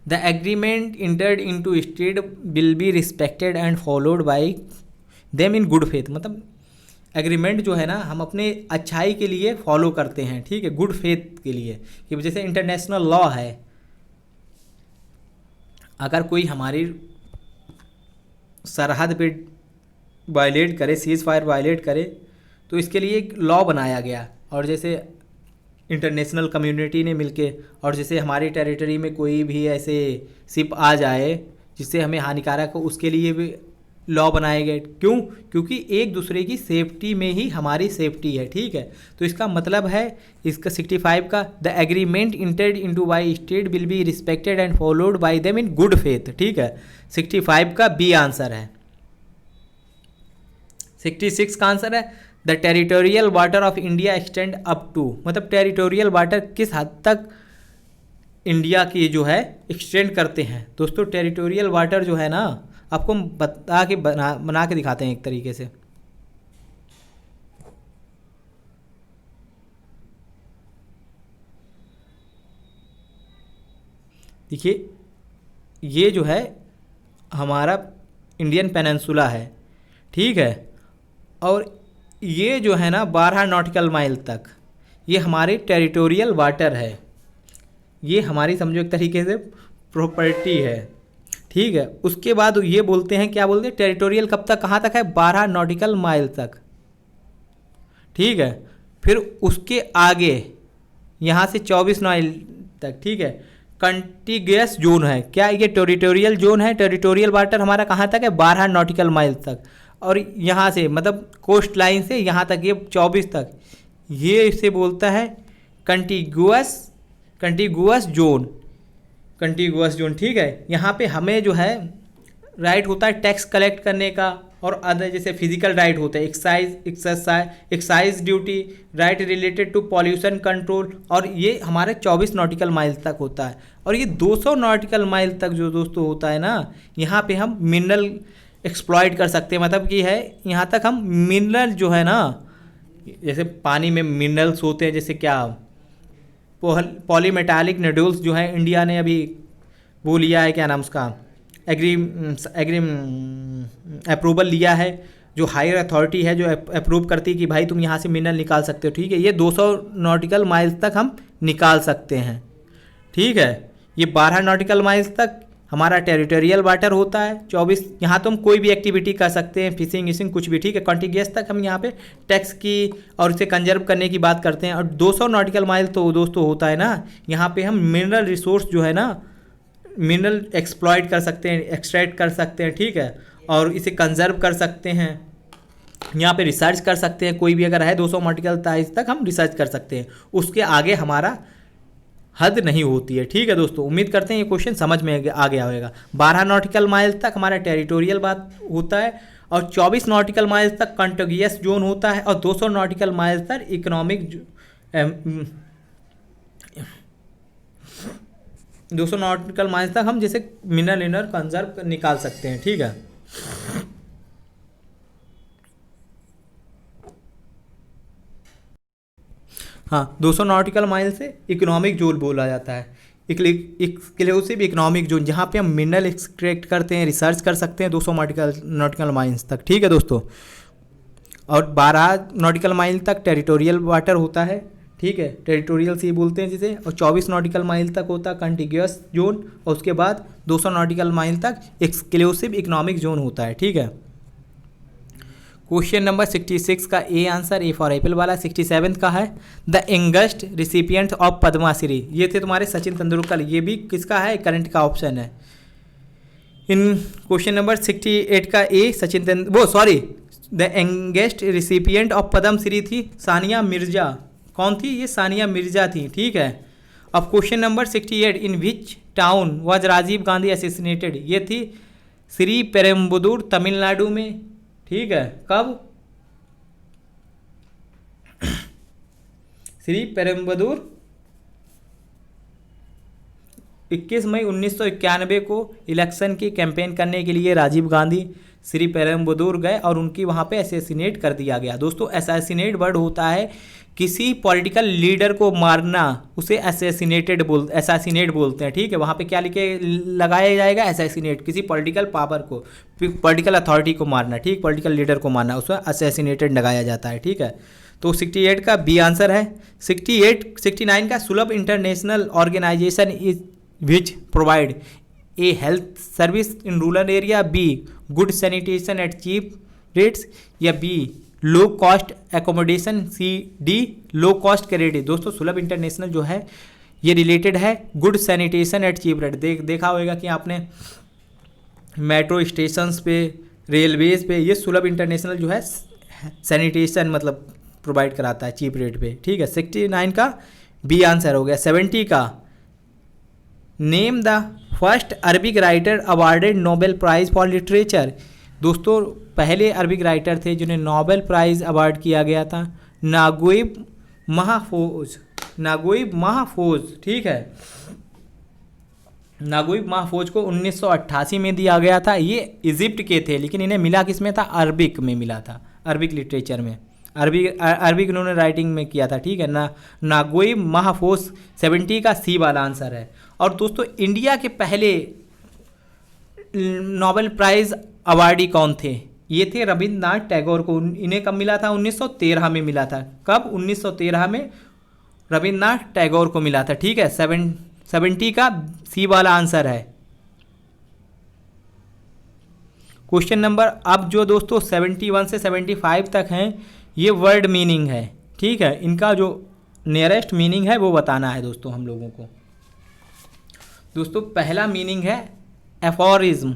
Speaker 1: the agreement entered into state will be respected and followed by them in good faith, मतलब agreement जो है ना हम अपने अच्छाई के लिए फॉलो करते हैं, ठीक है, गुड फेथ के लिए, कि जैसे इंटरनेशनल लॉ है, अगर कोई हमारी सरहद पे वायलेट करे, सीज फायर वायलेट करे, तो इसके लिए एक लॉ बनाया गया, और जैसे इंटरनेशनल कम्युनिटी ने मिलके, और जैसे हमारी टेरिटरी में कोई भी ऐसे शिप आ जाए जिससे हमें हानिकारक हो, उसके लिए भी लॉ बनाए गए, क्यों? क्योंकि एक दूसरे की सेफ्टी में ही हमारी सेफ्टी है, ठीक है। तो इसका मतलब है इसका 65 का the agreement entered into by state will be respected and followed by them in good faith, ठीक है, 65 का बी आंसर है। 66 का आंसर है the territorial water of India extend up to, मतलब टेरिटोरियल वाटर किस हद तक इंडिया की जो है एक्सटेंड करते हैं। दोस्तों टेरिटोरियल वाटर जो है ना, आपको बता के बना के दिखाते हैं एक तरीके से। देखिए ये जो है हमारा इंडियन पेनिनसुला है, ठीक है, और ये जो है ना 12 नॉटिकल माइल तक ये हमारे टेरिटोरियल वाटर है, ये हमारी समझो एक तरीके से प्रॉपर्टी है, ठीक है। उसके बाद ये बोलते हैं, क्या बोलते हैं, टेरिटोरियल कब तक, कहाँ तक है, 12 नॉटिकल माइल तक, ठीक है। फिर उसके आगे यहाँ से 24 माइल तक, ठीक है, कंटिग्यूअस जोन है, क्या ये टेरिटोरियल जोन है, टेरिटोरियल वाटर हमारा कहाँ तक है, 12 नॉटिकल माइल तक, और यहाँ से मतलब कोस्ट लाइन से यहाँ तक ये 24 तक, ये इसे बोलता है कंटिग्यूअस जोन, ठीक है। यहाँ पे हमें जो है राइट होता है टैक्स कलेक्ट करने का, और अदर जैसे फिजिकल राइट होता है, excise duty, right related to pollution control, और ये हमारे 24 नॉटिकल माइल तक होता है। और ये 200 नॉटिकल माइल तक जो दोस्तों होता है ना, यहाँ पे हम मिनरल एक्सप्लॉइट कर सकते हैं, मतलब कि है यहाँ तक हम मिनरल जो है ना, जैसे पानी में मिनरल्स होते हैं, जैसे क्या पॉलीमेटालिक नोड्यूल्स जो है इंडिया ने अभी वो लिया है, क्या नाम उसका, अप्रूवल लिया है, जो हायर अथॉरिटी है जो अप्रूव करती है कि भाई तुम यहाँ से मिनरल निकाल सकते हो, ठीक है। ये 200 नॉटिकल माइल्स तक हम निकाल सकते हैं, ठीक है। ये 12 नॉटिकल माइल्स तक हमारा टेरिटोरियल वाटर होता है, 24 यहाँ तो हम कोई भी एक्टिविटी कर सकते हैं, फिशिंग विशिंग कुछ भी, ठीक है। कॉन्टिगियस तक हम यहाँ पे टैक्स की और इसे कंजर्व करने की बात करते हैं। और 200 नॉटिकल माइल तो दोस्तों होता है ना, यहाँ पे हम मिनरल रिसोर्स जो है ना, मिनरल एक्सप्लॉइट कर सकते हैं, एक्सट्रैक्ट कर सकते हैं, ठीक है, और इसे कंजर्व कर सकते हैं, यहाँ पे रिसर्च कर सकते हैं, कोई भी अगर है 200 नॉटिकल माइल तक हम रिसर्च कर सकते हैं, उसके आगे हमारा हद नहीं होती है, ठीक है दोस्तों। उम्मीद करते हैं ये क्वेश्चन समझ में आ गया होगा। 12 नॉटिकल माइल तक हमारा टेरिटोरियल बात होता है, और 24 नॉटिकल माइल तक कंटिग्यूअस जोन होता है, और 200 नॉटिकल माइल तक इकोनॉमिक 200 नॉटिकल माइल तक हम जैसे मिनरल कंजर्व निकाल सकते हैं, ठीक है। हाँ, 200 नॉटिकल माइल से इकोनॉमिक जोन बोला जाता है, एक्सक्लूसिव इकोनॉमिक जोन, जहाँ पे हम मिनरल एक्सट्रैक्ट करते हैं, रिसर्च कर सकते हैं 200 नॉटिकल माइल्स तक, ठीक है दोस्तों। और 12 नॉटिकल माइल तक टेरिटोरियल वाटर होता है, ठीक है, टेरिटोरियल से बोलते हैं जिसे, और 24 नॉटिकल माइल तक होता है कंटिग्यूअस जोन, और उसके बाद 200 नॉटिकल माइल तक एक्सक्लूसिव इकोनॉमिक जोन होता है, ठीक है। क्वेश्चन नंबर 66 का A answer, A for apple वाला। 67 का है the youngest recipient of Padma Shri, ये थे तुम्हारे सचिन तेंदुलकर, ये भी किसका है, करंट का ऑप्शन है। इन क्वेश्चन नंबर 68 का ए सचिन तेंदुलकर, वो sorry, the youngest recipient of Padma Shri थी सानिया मिर्जा। कौन थी? ये सानिया मिर्जा थी। ठीक है। अब question number 68, in which town was Rajiv Gandhi assassinated. ये थी श्री पेरुम्बदूर तमिलनाडु में। ठीक है। कब? श्री पेरुम्बदूर 21 मई 1991 को इलेक्शन की कैंपेन करने के लिए राजीव गांधी श्री पेरुम्बदूर गए और उनकी वहाँ पे असैसिनेट कर दिया गया। दोस्तों असैसिनेट वर्ड होता है किसी पॉलिटिकल लीडर को मारना, उसे असैसिनेट बोलते हैं। ठीक है। वहाँ पे क्या लिखे लगाया जाएगा? असैसिनेट, किसी पॉलिटिकल पावर को, पॉलिटिकल अथॉरिटी को मारना। ठीक, पॉलिटिकल लीडर को मारना, उसमें असैसिनेटेड लगाया जाता है। ठीक है। तो 68 का बी आंसर है। 69 का Sulabh international organisation is which provide a health service in rural area. B good sanitation at cheap rates, या B low cost accommodation, C D low cost credit. दोस्तों सुलभ इंटरनेशनल जो है ये रिलेटेड है good sanitation at cheap rate. देखा होगा कि आपने मेट्रो स्टेशंस पे, रेलवेज पे, ये सुलभ इंटरनेशनल जो है सैनिटेशन मतलब प्रोवाइड कराता है चीप रेट पे। ठीक है। 69 का बी आंसर हो गया। 70 का name the first Arabic writer awarded Nobel prize for literature. दोस्तों पहले अरबिक राइटर थे जिन्हें नोबेल प्राइज़ अवार्ड किया गया था, नागुइब महफूज। ठीक है। नागुइब महफूज को 1988 में दिया गया था। ये इजिप्ट के थे लेकिन इन्हें मिला किस में था? अरबिक में मिला था, अरबिक लिटरेचर में। अरबिक इन्होंने राइटिंग में किया था। ठीक है ना। नागुइब महफूज 70 का सी वाला आंसर है। और दोस्तों इंडिया के पहले नोबेल प्राइज़ अवार्डी कौन थे? ये थे रविंद्रनाथ टैगोर को। इन्हें कब मिला था? 1913 में मिला था। कब? 1913 में रविंद्रनाथ टैगोर को मिला था। ठीक है। 70 का सी वाला आंसर है। क्वेश्चन नंबर अब जो दोस्तों 71 से 75 तक हैं ये वर्ड मीनिंग है। ठीक है। इनका जो नियरेस्ट मीनिंग है वो बताना है दोस्तों हम लोगों को। दोस्तों पहला मीनिंग है एफोरिज्म।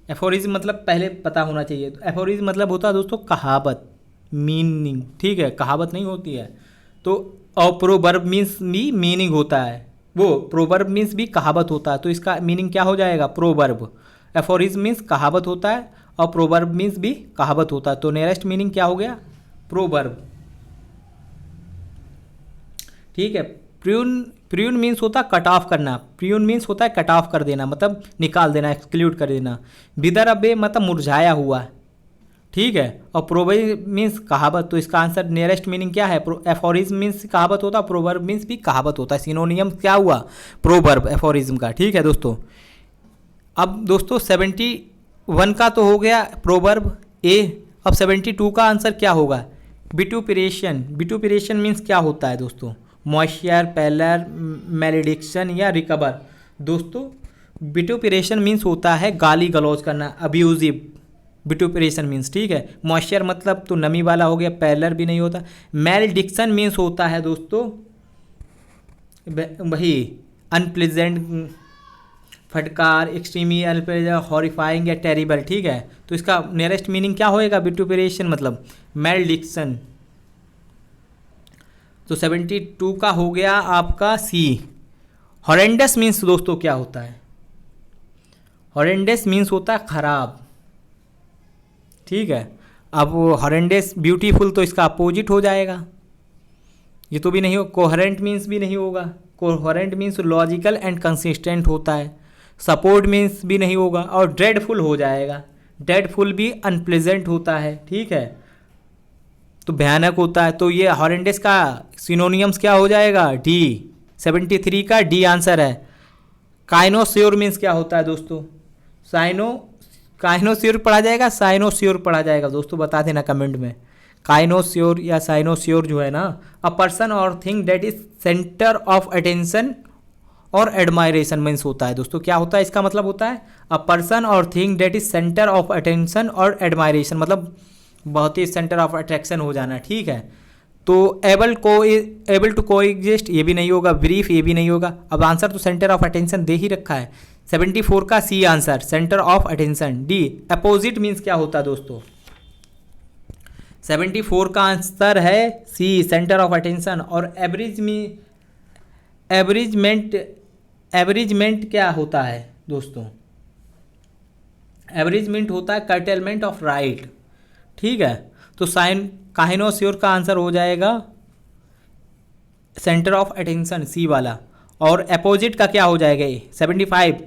Speaker 1: एफोरिज्म मतलब पहले पता होना चाहिए। तो एफोरिज्म मतलब होता है दोस्तों कहावत, मीनिंग। ठीक है। कहावत नहीं होती है। तो और प्रोवर्ब मीन्स भी मीनिंग होता है, वो प्रोवर्ब मीन्स भी कहावत होता है। तो इसका मीनिंग क्या हो जाएगा? प्रोवर्ब। एफोरिज्म मीन्स कहावत होता है और प्रोवर्ब मीन्स भी कहावत होता है। तो नियरेस्ट मीनिंग क्या हो गया? प्रोवर्ब। ठीक है। प्रियून मीन्स होता है कट ऑफ करना। प्रियून मीन्स होता है कट ऑफ कर देना, मतलब निकाल देना, एक्सक्लूड कर देना। विदर्भे मतलब मुरझाया हुआ। ठीक है। और प्रोवर्ब मीन्स कहावत। तो इसका आंसर नियरेस्ट मीनिंग क्या है? एफोरिज्म मीन्स कहावत होता है, प्रोवर्ब मीन्स भी कहावत होता है। सिनोनियम क्या हुआ? प्रोवर्ब एफोरिज्म का। ठीक है दोस्तों। अब दोस्तों 71 का तो हो गया प्रोवर्ब ए। अब 72 का आंसर क्या होगा? विटुपिरेशन। विटुपिरेशन मीन्स क्या होता है दोस्तों? मॉइस्चर, पेलर, मैलेडिक्शन या रिकवर। दोस्तों विटुपिरेशन मीन्स होता है गाली गलौज करना, अब्यूजिव। विटुपिरेशन मीन्स। ठीक है। मॉइस्चर मतलब तो नमी वाला हो गया, पेलर भी नहीं होता। मैलेडिक्शन मीन्स होता है दोस्तों वही अनप्लेजेंट, फटकार, एक्सट्रीमी अनप्लेजेंट, हॉरिफाइंग या टेरिबल। ठीक है। तो इसका नियरेस्ट मीनिंग क्या होएगा? विटुपिरेशन मतलब मैलेडिक्शन। तो 72 का हो गया आपका सी। हॉरेंडस मीन्स दोस्तों क्या होता है? हॉरेंडस मीन्स होता है खराब। ठीक है। अब हॉरेंडस ब्यूटीफुल तो इसका अपोजिट हो जाएगा, ये तो भी नहीं हो। कोहेरेंट मीन्स भी नहीं होगा। Coherent means logical and consistent होता है। सपोर्ट मीन्स भी नहीं होगा। और ड्रेडफुल हो जाएगा। ड्रेडफुल भी अनप्लेजेंट होता है। ठीक है। तो भयानक होता है। तो ये हॉरेंडस का सिनोनियम्स क्या हो जाएगा? डी। 73 का डी आंसर है। काइनोस्योर मीन्स क्या होता है दोस्तों? काइनोस्योर पढ़ा जाएगा, साइनोस्योर पढ़ा जाएगा? दोस्तों बता देना कमेंट में। काइनोस्योर या साइनोस्योर जो है ना, अ पर्सन और thing that is centre of attention और एडमायरेशन मीन्स होता है। दोस्तों क्या होता है? इसका मतलब होता है अ पर्सन और thing that is centre of attention और एडमायरेशन, मतलब बहुत ही सेंटर ऑफ अट्रैक्शन हो जाना। ठीक है। तो एबल टू को एग्जिस्ट ये भी नहीं होगा। ब्रीफ ये भी नहीं होगा। अब आंसर तो सेंटर ऑफ अटेंशन दे ही रखा है। 74 का C answer, centre of attention. D opposite means क्या होता है दोस्तों? 74 का आंसर है सी, सेंटर ऑफ अटेंशन। और एवरेजमेंट क्या होता है दोस्तों? एवरेजमेंट होता है कर्टेलमेंट ऑफ राइट, ठीक है। तो काइनोस्योर का आंसर हो जाएगा सेंटर ऑफ अटेंशन, सी वाला। और अपोजिट का क्या हो जाएगा ये? 75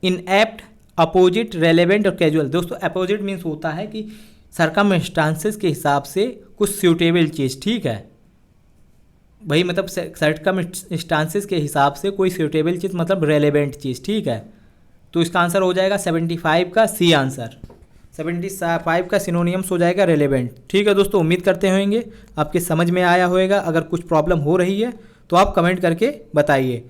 Speaker 1: इनएप्ट, अपोजिट, रेलेवेंट और कैजुअल। दोस्तों अपोजिट मीन्स होता है कि सर्कमस्टांसेस के हिसाब से कुछ सूटेबल चीज़, ठीक है भाई, मतलब सर्कमस्टांसेस के हिसाब से कोई सूटेबल चीज़, मतलब रेलेवेंट चीज़, ठीक है। तो इसका आंसर हो जाएगा 75 का सी आंसर। 75 का सिनोनियम्स हो जाएगा रेलेवेंट, ठीक है दोस्तों। उम्मीद करते होंगे आपके समझ में आया होगा। अगर कुछ प्रॉब्लम हो रही है तो आप कमेंट करके बताइए।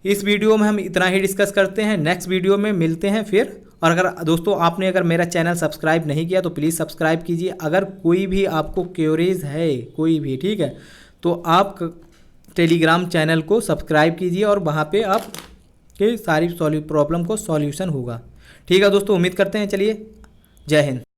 Speaker 1: इस वीडियो में हम इतना ही डिस्कस करते हैं, नेक्स्ट वीडियो में मिलते हैं फिर। और अगर दोस्तों आपने अगर मेरा चैनल सब्सक्राइब नहीं किया तो प्लीज़ सब्सक्राइब कीजिए। अगर कोई भी आपको क्यूरीज है कोई भी, ठीक है, तो आप टेलीग्राम चैनल को सब्सक्राइब कीजिए और वहाँ पे आप के सारी प्रॉब्लम को सॉल्यूशन होगा, ठीक है दोस्तों। उम्मीद करते हैं, चलिए जय हिंद।